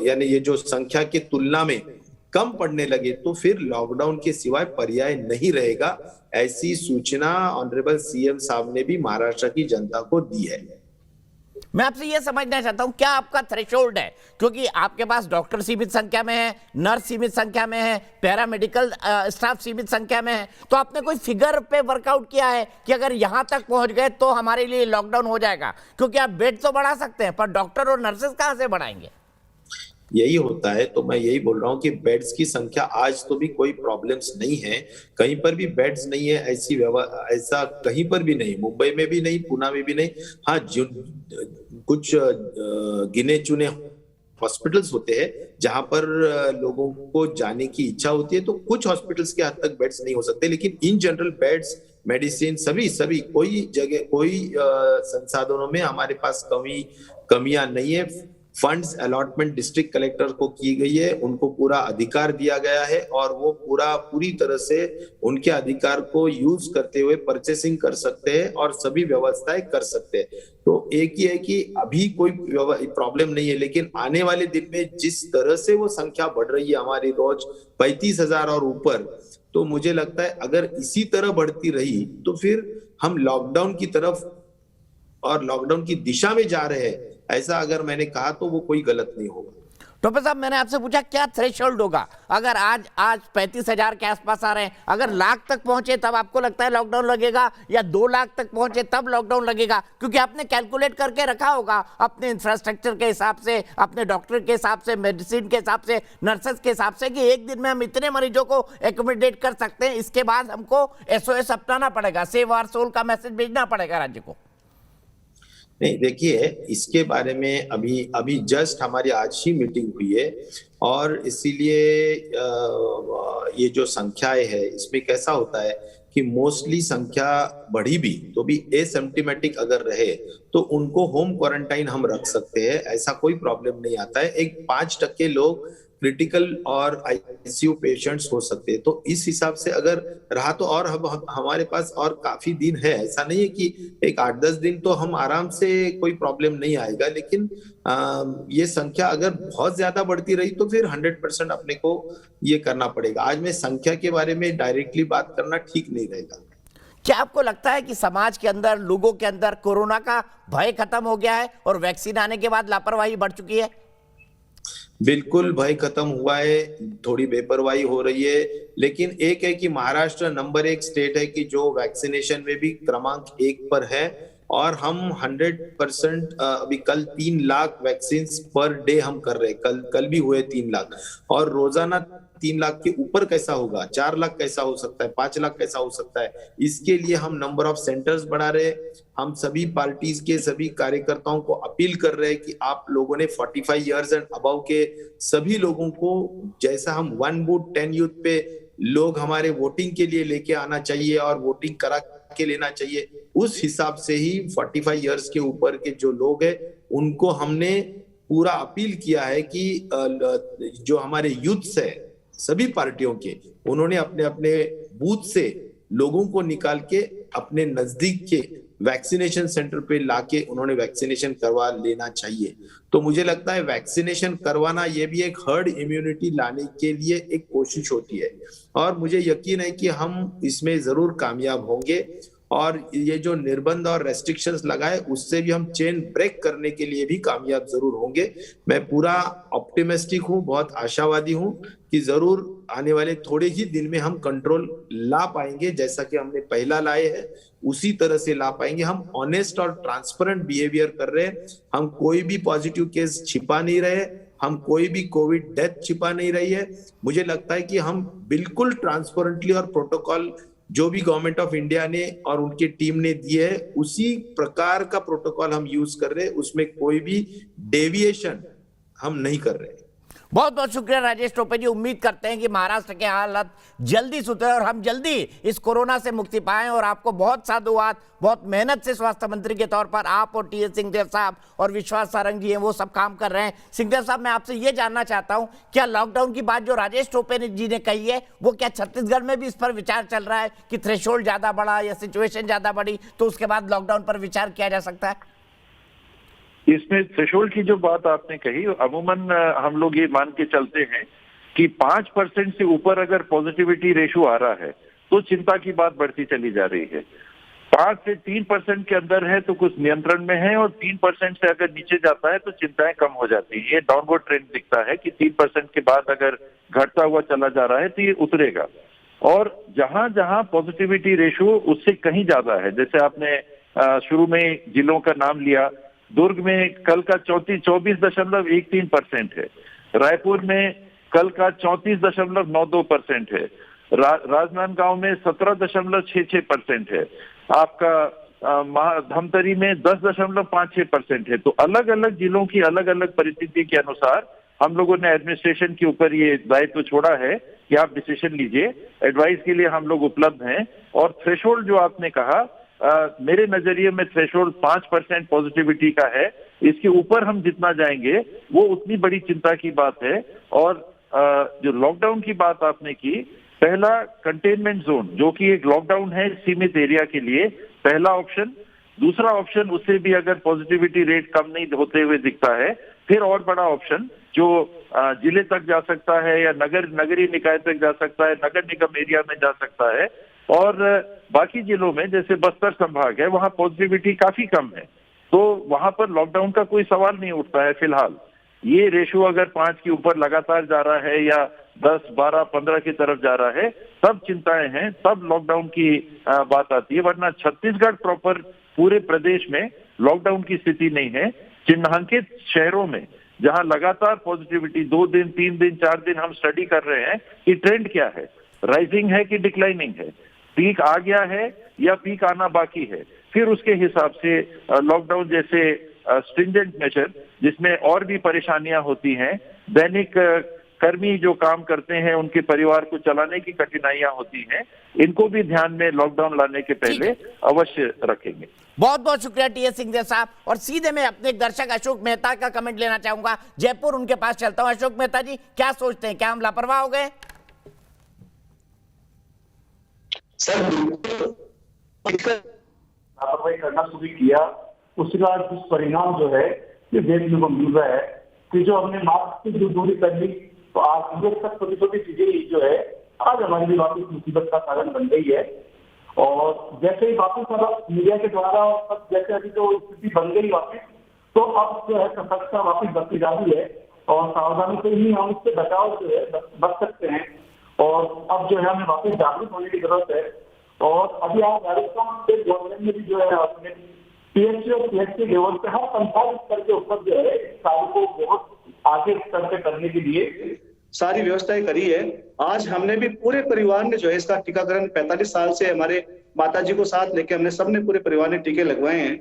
यानी ये जो संख्या की तुलना में कम पड़ने लगे तो फिर लॉकडाउन के सिवाय पर्याय नहीं रहेगा। ऐसी सूचना ऑनरेबल CM साहब ने भी महाराष्ट्र की जनता को दी है। मैं आपसे यह समझना चाहता हूं क्या आपका थ्रेशोल्ड है, क्योंकि आपके पास डॉक्टर सीमित संख्या में है, नर्स सीमित संख्या में है, पैरामेडिकल स्टाफ सीमित संख्या में है, तो आपने कोई फिगर पे वर्कआउट किया है कि अगर यहां तक पहुंच गए तो हमारे लिए लॉकडाउन हो जाएगा? क्योंकि आप बेड तो बढ़ा सकते हैं पर डॉक्टर और नर्सेस कहां से बढ़ाएंगे? यही होता है, तो मैं यही बोल रहा हूँ कि बेड्स की संख्या आज तो भी कोई प्रॉब्लम्स नहीं है, कहीं पर भी बेड्स नहीं है, ऐसा कहीं पर भी नहीं, मुंबई में भी नहीं, पुणे में भी नहीं। हाँ, कुछ गिने चुने हॉस्पिटल्स होते हैं जहां पर लोगों को जाने की इच्छा होती है, तो कुछ हॉस्पिटल्स के हद तक बेड्स नहीं हो सकते, लेकिन इन जनरल बेड्स, मेडिसिन सभी कोई जगह कोई संसाधनों में हमारे पास कमियां नहीं है। फंड्स अलॉटमेंट डिस्ट्रिक्ट कलेक्टर को की गई है, उनको पूरा अधिकार दिया गया है और वो पूरी तरह से उनके अधिकार को यूज करते हुए परचेसिंग कर सकते हैं और सभी व्यवस्थाएं कर सकते हैं। तो एक ही है कि अभी कोई प्रॉब्लम नहीं है, लेकिन आने वाले दिन में जिस तरह से वो संख्या बढ़ रही है हमारी रोज 35,000 और ऊपर, तो मुझे लगता है अगर इसी तरह बढ़ती रही तो फिर हम लॉकडाउन की तरफ और लॉकडाउन की दिशा में जा रहे हैं, ऐसा अगर मैंने कहा तो वो कोई गलत नहीं होगा। टोपे साहब, मैंने आपसे पूछा क्या थ्रेशोल्ड होगा? अगर आज 35,000 के आसपास आ रहे हैं, अगर लाख तक पहुंचे तब आपको लगता है लॉकडाउन लगेगा, या 2 लाख तक पहुंचे तब लॉकडाउन लगेगा? क्योंकि आपने कैलकुलेट करके रखा होगा अपने इंफ्रास्ट्रक्चर के हिसाब से, अपने डॉक्टर के हिसाब से, मेडिसिन के हिसाब से, नर्सेस के हिसाब से कि एक दिन में हम इतने मरीजों को एकोमोडेट कर सकते हैं, इसके बाद हमको SOS अपनाना पड़ेगा, सेव आवर सोल का मैसेज भेजना पड़ेगा राज्य को। नहीं, देखिए, इसके बारे में अभी जस्ट हमारी आज ही मीटिंग हुई है और इसीलिए ये जो संख्याएं है इसमें कैसा होता है कि मोस्टली संख्या बढ़ी भी तो भी एसिम्प्टोमेटिक अगर रहे तो उनको होम क्वारंटाइन हम रख सकते हैं, ऐसा कोई प्रॉब्लम नहीं आता है। एक 5% लोग क्रिटिकल और ICU पेशेंट्स हो सकते हैं, तो इस हिसाब से अगर रहा तो और हमारे पास और काफी दिन है, ऐसा नहीं है कि एक 8-10 दिन तो हम आराम से कोई प्रॉब्लम नहीं आएगा, लेकिन ये संख्या अगर बहुत ज्यादा बढ़ती रही तो फिर 100% अपने को ये करना पड़ेगा। आज मैं संख्या के बारे में डायरेक्टली बात करना ठीक नहीं रहेगा। क्या आपको लगता है कि समाज के अंदर, लोगों के अंदर कोरोना का भय खत्म हो गया है और वैक्सीन आने के बाद लापरवाही बढ़ चुकी है? बिल्कुल भय खत्म हुआ है, थोड़ी बेपरवाही हो रही है, लेकिन एक है कि महाराष्ट्र नंबर 1 स्टेट है कि जो वैक्सीनेशन में भी क्रमांक 1 पर है और हम 100% अभी कल 3 लाख वैक्सीन पर डे हम कर रहे हैं, कल भी हुए 3 लाख और रोजाना 3 लाख के ऊपर कैसा होगा, 4 लाख कैसा हो सकता है, 5 लाख कैसा हो सकता है। इसके लिए हम नंबर ऑफ सेंटर्स बढ़ा रहे हैं। हम सभी पार्टीज के सभी कार्यकर्ताओं को अपील कर रहे हैं कि आप लोगों ने 45 इयर्स एंड अबव के सभी लोगों को, जैसा हम 1 बूथ 10 यूथ पे लोग हमारे वोटिंग के लिए लेके आना चाहिए और वोटिंग करा के लेना चाहिए, उस हिसाब से ही 45 इयर्स के ऊपर के जो लोग हैं उनको हमने पूरा अपील किया है कि जो हमारे यूथ्स है सभी पार्टियों के, उन्होंने अपने अपने बूथ से लोगों को निकाल के अपने नजदीक के वैक्सीनेशन सेंटर पे लाके उन्होंने वैक्सीनेशन करवा लेना चाहिए। तो मुझे लगता है वैक्सीनेशन करवाना ये भी एक हर्ड इम्यूनिटी लाने के लिए एक कोशिश होती है और मुझे यकीन है कि हम इसमें जरूर कामयाब होंगे और ये जो निर्बंध और रेस्ट्रिक्शंस लगाए उससे भी हम चेन ब्रेक करने के लिए भी कामयाब जरूर होंगे। मैं पूरा ऑप्टिमिस्टिक हूँ, बहुत आशावादी हूँ कि जरूर आने वाले थोड़े ही दिन में हम कंट्रोल ला पाएंगे, जैसा कि हमने पहला लाए हैं उसी तरह से ला पाएंगे। हम ऑनेस्ट और ट्रांसपेरेंट बिहेवियर कर रहे हैं, हम कोई भी पॉजिटिव केस छिपा नहीं रहे, हम कोई भी कोविड डेथ छिपा नहीं रही है। मुझे लगता है कि हम बिल्कुल ट्रांसपेरेंटली और प्रोटोकॉल जो भी गवर्नमेंट ऑफ इंडिया ने और उनकी टीम ने दिए है उसी प्रकार का प्रोटोकॉल हम यूज कर रहे हैं, उसमें कोई भी डेविएशन हम नहीं कर रहे हैं। बहुत बहुत शुक्रिया राजेश टोपे जी। उम्मीद करते हैं कि महाराष्ट्र के हालत जल्दी सुधरे और हम जल्दी इस कोरोना से मुक्ति पाएं। और आपको बहुत साधुवाद, बहुत मेहनत से स्वास्थ्य मंत्री के तौर पर आप और टी एस सिंहदेव साहब और विश्वास सारंग जी हैं, वो सब काम कर रहे हैं। सिंहदेव साहब, मैं आपसे ये जानना चाहता हूं, क्या लॉकडाउन की बात जो राजेश टोपे जी ने कही है, वो क्या छत्तीसगढ़ में भी इस पर विचार चल रहा है कि थ्रेशोल्ड ज्यादा बढ़ा या सिचुएशन ज्यादा बढ़ी तो उसके बाद लॉकडाउन पर विचार किया जा सकता है? इसमें थ्रेशोल्ड की जो बात आपने कही, अमूमन हम लोग ये मान के चलते हैं कि 5% से ऊपर अगर पॉजिटिविटी रेशो आ रहा है तो चिंता की बात बढ़ती चली जा रही है। 5 से 3% के अंदर है तो कुछ नियंत्रण में है, और 3% से अगर नीचे जाता है तो चिंताएं कम हो जाती है। ये डाउनवर्ड ट्रेंड दिखता है कि 3% के बाद अगर घटता हुआ चला जा रहा है तो ये उतरेगा। और जहां जहां पॉजिटिविटी रेशो उससे कहीं ज्यादा है, जैसे आपने शुरू में जिलों का नाम लिया, दुर्ग में कल का 24.13% है, रायपुर में कल का 34.92% है, राजनांदगांव में 17.66% है, आपका धमतरी में 10.56% है। तो अलग अलग जिलों की अलग अलग परिस्थिति के अनुसार हम लोगों ने एडमिनिस्ट्रेशन के ऊपर ये दायित्व छोड़ा है कि आप डिसीजन लीजिए, एडवाइस के लिए हम लोग उपलब्ध हैं। और थ्रेशोल्ड जो आपने कहा, मेरे नजरिए में थ्रेशोल्ड 5% पॉजिटिविटी का है। इसके ऊपर हम जितना जाएंगे वो उतनी बड़ी चिंता की बात है। और जो लॉकडाउन की बात आपने की, पहला कंटेनमेंट जोन जो कि एक लॉकडाउन है सीमित एरिया के लिए, पहला ऑप्शन। दूसरा ऑप्शन, उससे भी अगर पॉजिटिविटी रेट कम नहीं होते हुए दिखता है, फिर और बड़ा ऑप्शन जो जिले तक जा सकता है या नगरीय निकाय तक जा सकता है, नगर निगम एरिया में जा सकता है। और बाकी जिलों में जैसे बस्तर संभाग है, वहां पॉजिटिविटी काफी कम है, तो वहां पर लॉकडाउन का कोई सवाल नहीं उठता है फिलहाल। ये रेशो अगर 5 के ऊपर लगातार जा रहा है या 10, 12, 15 की तरफ जा रहा है, तब चिंताएं हैं, तब लॉकडाउन की बात आती है। वरना छत्तीसगढ़ प्रॉपर पूरे प्रदेश में लॉकडाउन की स्थिति नहीं है। चिन्हांकित शहरों में जहां लगातार पॉजिटिविटी 2 दिन, 3 दिन, 4 दिन हम स्टडी कर रहे हैं कि ट्रेंड क्या है, राइजिंग है कि डिक्लाइनिंग है, पीक आ गया है या पीक आना बाकी है, फिर उसके हिसाब से लॉकडाउन जैसे स्ट्रिंजेंट मेजर, जिसमें और भी परेशानियां होती हैं, दैनिक कर्मी जो काम करते हैं उनके परिवार को चलाने की कठिनाइयां होती हैं, इनको भी ध्यान में लॉकडाउन लाने के पहले अवश्य रखेंगे। बहुत बहुत शुक्रिया टी एस सिंहदेव साहब। और सीधे मैं अपने दर्शक अशोक मेहता का कमेंट लेना चाहूंगा, जयपुर, उनके पास चलता हूं। अशोक मेहता जी, क्या सोचते हैं, क्या हम लापरवाह हो गए? सर, लापरवाही करना शुरू किया, उसका दुष्परिणाम जो है ये देखने को मिल रहा है कि जो हमने मास्क की जो दूरी कर ली, तो आज ये सब छोटी छोटी चीजें जो है आज हमारे लिए वापस मुसीबत का कारण बन गई है। और जैसे ही वापस मीडिया के द्वारा जैसे अभी जो स्थिति बन गई वापस, तो अब जो है सतर्कता वापस बढ़ती जा रही है और सावधानी से ही हम इससे बचाव जो है बच सकते हैं। और अब जो है हमें वापस जागरूक होने की जरूरत है। और अभी आप राजस्थान स्टेट गवर्नमेंट में भी जो है अपने पीएचसी और पीएचसी लेवल पे हर संसाधित करके ऊपर जो है इस कार्य को बहुत आगे स्तर पे करने के लिए सारी व्यवस्थाएं करी है। आज हमने भी पूरे परिवार ने जो है इसका टीकाकरण 45 साल से हमारे माताजी को साथ लेके हमने सबने पूरे परिवार ने टीके लगवाए हैं,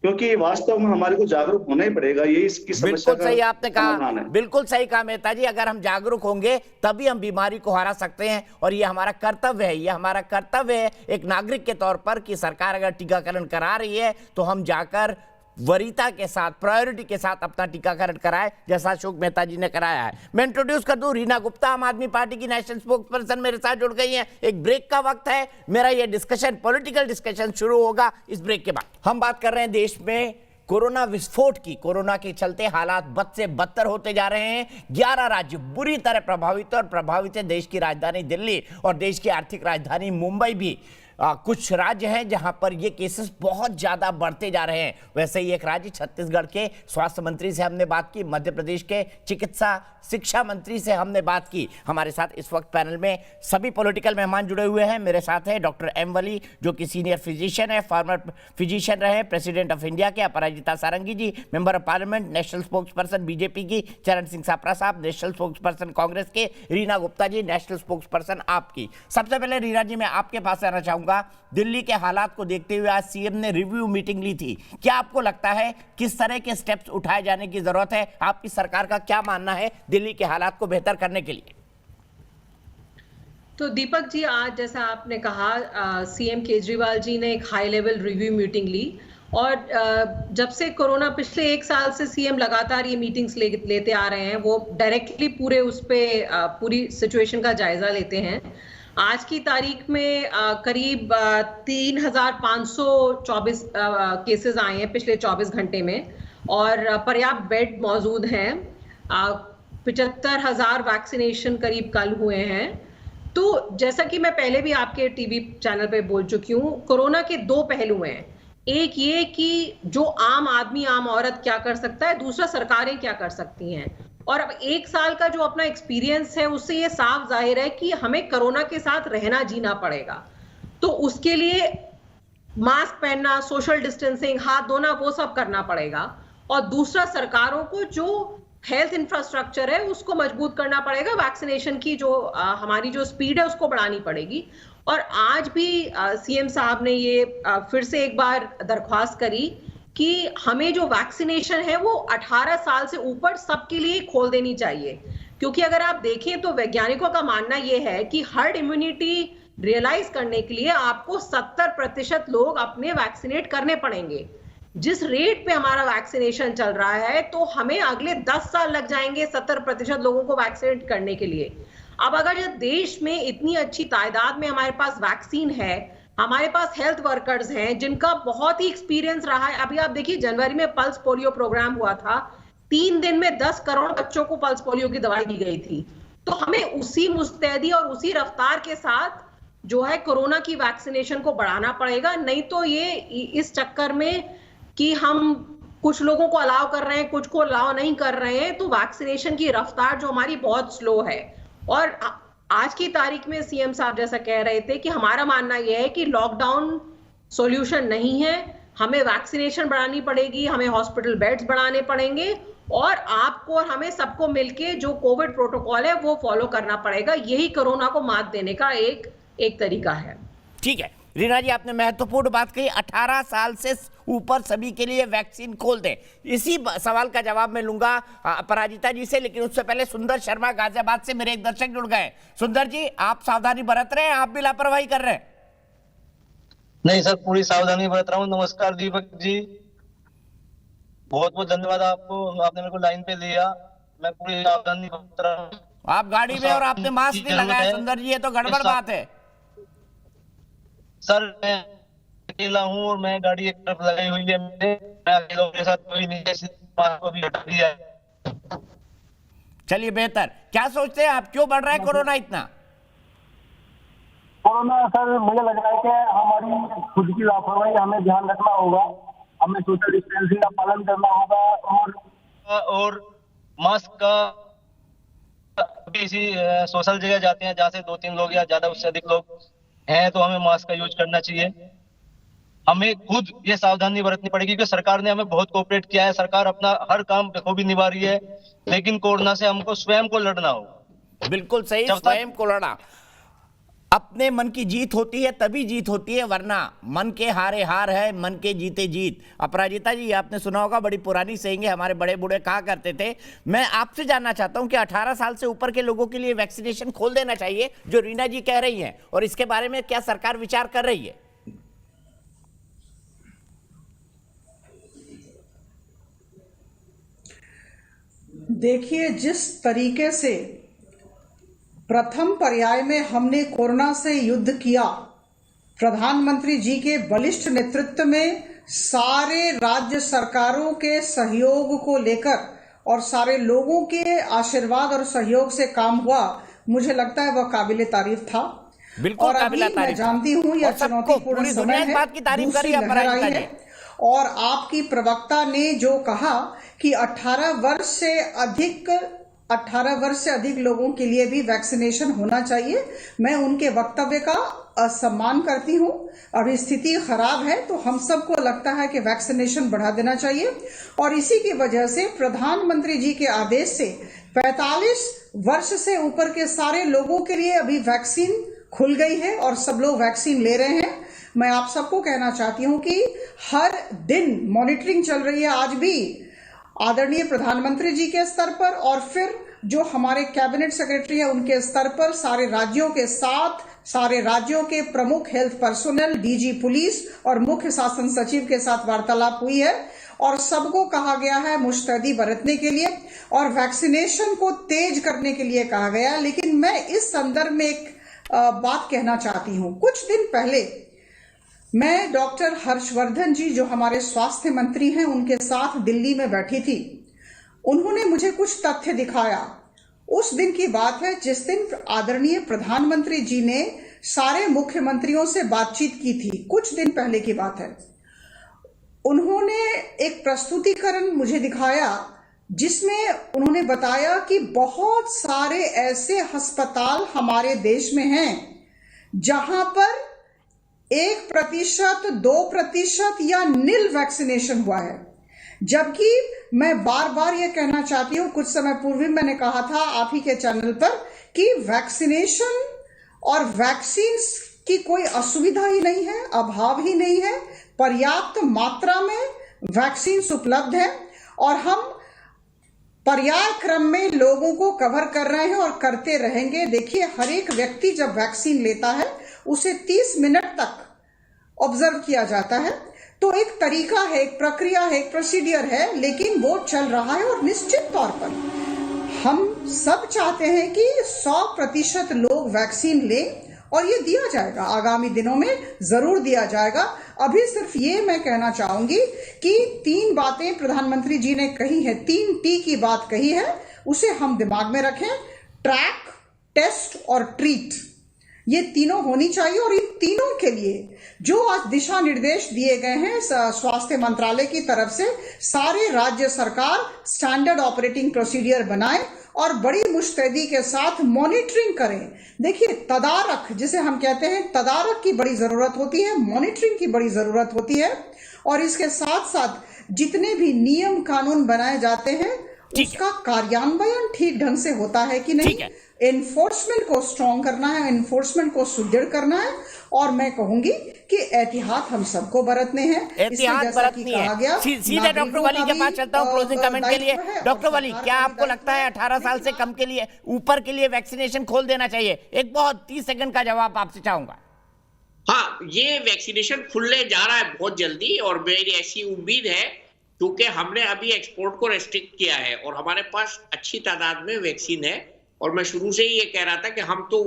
क्योंकि वास्तव में हमारे को जागरूक होना ही पड़ेगा। ये इसकी समस्या बिल्कुल सही आपने कहा, बिल्कुल सही कहा मेहता जी। अगर हम जागरूक होंगे तभी हम बीमारी को हरा सकते हैं, और ये हमारा कर्तव्य है, ये हमारा कर्तव्य है एक नागरिक के तौर पर कि सरकार अगर टीकाकरण करा रही है तो हम जाकर वरीयता के साथ, प्रायोरिटी के साथ अपना टीकाकरण कराए, जैसा अशोक मेहता जी ने कराया है। मैं इंट्रोड्यूस कर दूं, रीना गुप्ता आम आदमी पार्टी की नेशनल स्पोक्स पर्सन मेरे साथ जुड़ गई हैं। एक ब्रेक का वक्त है, मेरा ये डिस्कशन, पॉलिटिकल डिस्कशन शुरू होगा इस ब्रेक के बाद। हम बात कर रहे हैं देश में कोरोना विस्फोट की। कोरोना के चलते हालात बद से बदतर होते जा रहे हैं। 11 राज्य बुरी तरह प्रभावित, और प्रभावित है देश की राजधानी दिल्ली और देश की आर्थिक राजधानी मुंबई भी। कुछ राज्य हैं जहां पर ये केसेस बहुत ज्यादा बढ़ते जा रहे हैं। वैसे ही एक राज्य छत्तीसगढ़ के स्वास्थ्य मंत्री से हमने बात की, मध्य प्रदेश के चिकित्सा शिक्षा मंत्री से हमने बात की। हमारे साथ इस वक्त पैनल में सभी पॉलिटिकल मेहमान जुड़े हुए हैं। मेरे साथ है डॉक्टर एम वली, जो कि सीनियर फिजिशियन है, फॉर्मर फिजिशियन रहे, प्रेसिडेंट ऑफ इंडिया के। Aparajita Sarangi ji, member of parliament, national spokesperson BJP की। चरण सिंह सापरा साहब, नेशनल स्पोक्स पर्सन कांग्रेस के। Reena Gupta ji, national spokes person आपकी। सबसे पहले रीना जी, मैं आपके पास आना चाहूंगा। चाहूंगा, दिल्ली के हालात को देखते हुए आज सीएम ने रिव्यू मीटिंग ली थी। क्या आपको लगता है किस तरह के स्टेप्स उठाए जाने की जरूरत है? आपकी सरकार का क्या मानना है दिल्ली के हालात को बेहतर करने के लिए? तो दीपक जी, आज जैसा आपने कहा, सीएम केजरीवाल जी ने एक हाई लेवल रिव्यू मीटिंग ली और जब से कोरोना, पिछले 1 साल से सीएम लगातार ये मीटिंग्स लेते आ रहे हैं। वो डायरेक्टली पूरे उस पे पूरी सिचुएशन का जायजा लेते हैं। आज की तारीख में करीब 3524 केसेस आए हैं पिछले 24 घंटे में और पर्याप्त बेड मौजूद हैं। 75,000 वैक्सीनेशन करीब कल हुए हैं। तो जैसा कि मैं पहले भी आपके टीवी चैनल पे बोल चुकी हूँ, कोरोना के 2 पहलू हैं। एक ये कि जो आम आदमी, आम औरत क्या कर सकता है, दूसरा सरकारें क्या कर सकती हैं। और अब 1 साल का जो अपना एक्सपीरियंस है उससे ये साफ जाहिर है कि हमें कोरोना के साथ रहना जीना पड़ेगा। तो उसके लिए मास्क पहनना, सोशल डिस्टेंसिंग, हाथ धोना, वो सब करना पड़ेगा। और दूसरा, सरकारों को जो हेल्थ इंफ्रास्ट्रक्चर है उसको मजबूत करना पड़ेगा। वैक्सीनेशन की जो हमारी जो स्पीड है उसको बढ़ानी पड़ेगी। और आज भी सीएम साहब ने ये फिर से एक बार दरख्वास्त करी कि हमें जो वैक्सीनेशन है वो 18 साल से ऊपर सबके लिए खोल देनी चाहिए। क्योंकि अगर आप देखें तो वैज्ञानिकों का मानना ये है कि हर्ड इम्यूनिटी रियलाइज करने के लिए आपको 70% लोग अपने वैक्सीनेट करने पड़ेंगे। जिस रेट पे हमारा वैक्सीनेशन चल रहा है तो हमें अगले 10 साल लग जाएंगे 70% लोगों को वैक्सीनेट करने के लिए। अब अगर देश में इतनी अच्छी तादाद में हमारे पास वैक्सीन है, हमारे पास हेल्थ वर्कर्स हैं जिनका बहुत ही एक्सपीरियंस रहा है। अभी आप देखिए, जनवरी में पल्स पोलियो प्रोग्राम हुआ था, 3 दिन में 10 करोड़ बच्चों को पल्स पोलियो की दवाई दी गई थी। तो हमें उसी मुस्तैदी और उसी रफ्तार के साथ जो है कोरोना की वैक्सीनेशन को बढ़ाना पड़ेगा। नहीं तो ये इस चक्कर में कि हम कुछ लोगों को अलाउ कर रहे हैं, कुछ को अलाउ नहीं कर रहे हैं, तो वैक्सीनेशन की रफ्तार जो हमारी बहुत स्लो है। और आज की तारीख में सीएम साहब जैसा कह रहे थे कि हमारा मानना यह है कि लॉकडाउन सॉल्यूशन नहीं है, हमें वैक्सीनेशन बढ़ानी पड़ेगी, हमें हॉस्पिटल बेड्स बढ़ाने पड़ेंगे और आपको और हमें सबको मिलके जो कोविड प्रोटोकॉल है वो फॉलो करना पड़ेगा। यही कोरोना को मात देने का एक तरीका है। ठीक है रीना जी, आपने महत्वपूर्ण बात कही, 18 साल से ऊपर सभी के लिए वैक्सीन खोल दें। इसी सवाल का जवाब मैं लूंगा अपराजिता जी से, लेकिन उससे पहले सुंदर शर्मा गाजियाबाद से मेरे एक दर्शक जुड़ गए। सुंदर जी, आप सावधानी बरत रहे हैं, आप भी लापरवाही कर रहे हैं? नहीं सर, पूरी सावधानी बरत रहा हूँ। नमस्कार दीपक जी, बहुत बहुत धन्यवाद आपको, आपने मेरे को लाइन पे लिया। मैं पूरी सावधानी बरत रहा हूँ। आप गाड़ी में और आपने मास्क नहीं लगाया सुंदर जी, ये तो गड़बड़ बात है। सर मैं अकेला हूँ और मैं गाड़ी एक तरफ लगाई हुई है, मेरे साथ कोई नहीं है, मास्क को भी हटा दिया है। चलिए बेहतर। क्या सोचते हैं आप, क्यों बढ़ रहा है कोरोना इतना? कोरोना सर, मुझे लग रहा है कि हमारी खुद की लापरवाही, हमें ध्यान रखना होगा, हमें सोशल डिस्टेंसिंग का पालन करना होगा और मास्क का किसी सोशल जगह जाते हैं जहाँ से 2-3 लोग या ज्यादा उससे अधिक लोग हैं तो हमें मास्क का यूज करना चाहिए। हमें खुद ये सावधानी बरतनी पड़ेगी क्योंकि सरकार ने हमें बहुत कोऑपरेट किया है। सरकार अपना हर काम बखूबी निभा रही है, लेकिन कोरोना से हमको स्वयं को लड़ना होगा। बिल्कुल सही, स्वयं को लड़ना। अपने मन की जीत होती है तभी जीत होती है, वरना मन के हारे हार है, मन के जीते जीत। अपराजिता जी, आपने सुना होगा, बड़ी पुरानी सही है, हमारे बड़े बूढ़े कहा करते थे। मैं आपसे जानना चाहता हूं कि 18 साल से ऊपर के लोगों के लिए वैक्सीनेशन खोल देना चाहिए, जो रीना जी कह रही हैं, और इसके बारे में क्या सरकार विचार कर रही है? देखिए, जिस तरीके से प्रथम पर्याय में हमने कोरोना से युद्ध किया, प्रधानमंत्री जी के बलिष्ठ नेतृत्व में सारे राज्य सरकारों के सहयोग को लेकर और सारे लोगों के आशीर्वाद और सहयोग से काम हुआ, मुझे लगता है वह काबिले तारीफ था। बिल्कुल, और अभी मैं जानती हूँ यह चुनौतीपूर्ण समय है, दूसरी लहर आई है, और आपकी प्रवक्ता ने जो कहा कि 18 वर्ष से अधिक लोगों के लिए भी वैक्सीनेशन होना चाहिए, मैं उनके वक्तव्य का सम्मान करती हूं। अभी स्थिति खराब है तो हम सबको लगता है कि वैक्सीनेशन बढ़ा देना चाहिए, और इसी की वजह से प्रधानमंत्री जी के आदेश से 45 वर्ष से ऊपर के सारे लोगों के लिए अभी वैक्सीन खुल गई है और सब लोग वैक्सीन ले रहे हैं। मैं आप सबको कहना चाहती हूं कि हर दिन मॉनिटरिंग चल रही है, आज भी आदरणीय प्रधानमंत्री जी के स्तर पर और फिर जो हमारे कैबिनेट सेक्रेटरी है उनके स्तर पर सारे राज्यों के साथ, सारे राज्यों के प्रमुख हेल्थ पर्सोनल, डीजी पुलिस और मुख्य शासन सचिव के साथ वार्तालाप हुई है और सबको कहा गया है मुस्तैदी बरतने के लिए और वैक्सीनेशन को तेज करने के लिए कहा गया है। लेकिन मैं इस संदर्भ में एक बात कहना चाहती हूं। कुछ दिन पहले मैं डॉक्टर हर्षवर्धन जी जो हमारे स्वास्थ्य मंत्री हैं उनके साथ दिल्ली में बैठी थी। उन्होंने मुझे कुछ तथ्य दिखाया। उस दिन की बात है जिस दिन आदरणीय प्रधानमंत्री जी ने सारे मुख्यमंत्रियों से बातचीत की थी, कुछ दिन पहले की बात है। उन्होंने एक प्रस्तुतिकरण मुझे दिखाया जिसमें उन्होंने बताया कि बहुत सारे ऐसे अस्पताल हमारे देश में हैं जहां पर 1%, 2% या नील वैक्सीनेशन हुआ है। जबकि मैं बार बार ये कहना चाहती हूं, कुछ समय पूर्व भी मैंने कहा था आप ही के चैनल पर कि वैक्सीनेशन और वैक्सीन की कोई असुविधा ही नहीं है, अभाव ही नहीं है। पर्याप्त मात्रा में वैक्सीन उपलब्ध है और हम पर्याय क्रम में लोगों को कवर कर रहे हैं और करते रहेंगे। देखिए, हर एक व्यक्ति जब वैक्सीन लेता है उसे 30 मिनट तक ऑब्जर्व किया जाता है। तो एक तरीका है, एक प्रक्रिया है, एक प्रोसीडियर है, लेकिन वो चल रहा है और निश्चित तौर पर हम सब चाहते हैं कि 100% लोग वैक्सीन लें और ये दिया जाएगा, आगामी दिनों में जरूर दिया जाएगा। अभी सिर्फ ये मैं कहना चाहूंगी कि 3 बातें प्रधानमंत्री जी ने कही है, 3 T की बात कही है, उसे हम दिमाग में रखें। ट्रैक, टेस्ट और ट्रीट, ये तीनों होनी चाहिए और इन तीनों के लिए जो आज दिशा निर्देश दिए गए हैं स्वास्थ्य मंत्रालय की तरफ से, सारे राज्य सरकार स्टैंडर्ड ऑपरेटिंग प्रोसीडियर बनाएं और बड़ी मुस्तैदी के साथ मॉनिटरिंग करें। देखिए, तदारक जिसे हम कहते हैं, तदारक की बड़ी जरूरत होती है, मॉनिटरिंग की बड़ी जरूरत होती है और इसके साथ साथ जितने भी नियम कानून बनाए जाते हैं उसका कार्यान्वयन ठीक ढंग से होता है कि नहीं, एनफोर्समेंट को स्ट्रॉन्ग करना है, एनफोर्समेंट को सुदृढ़ करना है। और मैं कहूंगी कि एहतियात हम सबको बरतने हैं, एहतियात बरतनी है। सीधे डॉक्टर वली के पास चलता हूं क्लोजिंग कमेंट के लिए। डॉक्टर वली, क्या आपको लगता है 18 साल से कम के लिए, ऊपर के लिए वैक्सीनेशन खोल देना चाहिए? एक बहुत 30 सेकंड का जवाब आपसे चाहूंगा। हाँ, ये वैक्सीनेशन खुलने जा रहा है बहुत जल्दी और मेरी ऐसी उम्मीद है क्योंकि हमने अभी एक्सपोर्ट को रेस्ट्रिक्ट किया है और हमारे पास अच्छी तादाद में वैक्सीन है। और मैं शुरू से ही ये कह रहा था कि हम तो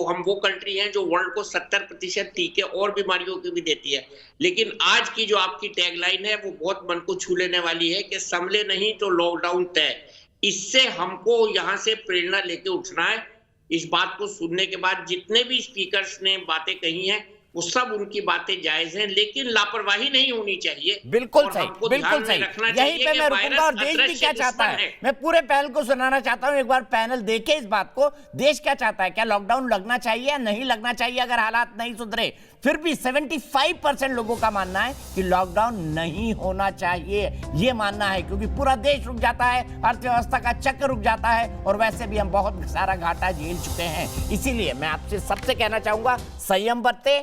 हम वो कंट्री हैं जो वर्ल्ड को 70% टीके और बीमारियों की भी देती है। लेकिन आज की जो आपकी टैगलाइन है वो बहुत मन को छू लेने वाली है कि संभले नहीं तो लॉकडाउन तय। इससे हमको यहाँ से प्रेरणा लेके उठना है। इस बात को सुनने के बाद जितने भी स्पीकर्स ने बातें कही हैं वो सब उनकी बातें जायज हैं, लेकिन लापरवाही नहीं होनी चाहिए। बिल्कुल सही, बिल्कुल सही। यहीं पे मैं रुकूंगा और देश भी क्या चाहता है, मैं पूरे पैनल को सुनाना चाहता हूं। एक बार पैनल देखे इस बात को, देश क्या चाहता है, क्या लॉकडाउन लगना चाहिए या नहीं लगना चाहिए? अगर हालात नहीं सुधरे, फिर भी 75% लोगों का मानना है कि लॉकडाउन नहीं होना चाहिए। ये मानना है क्योंकि पूरा देश रुक जाता है, अर्थव्यवस्था का चक्र रुक जाता है और वैसे भी हम बहुत सारा घाटा झेल चुके हैं। इसीलिए मैं आपसे सबसे कहना चाहूंगा, संयम बरते,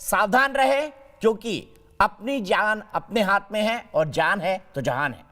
सावधान रहे, क्योंकि अपनी जान अपने हाथ में है और जान है तो जहान है।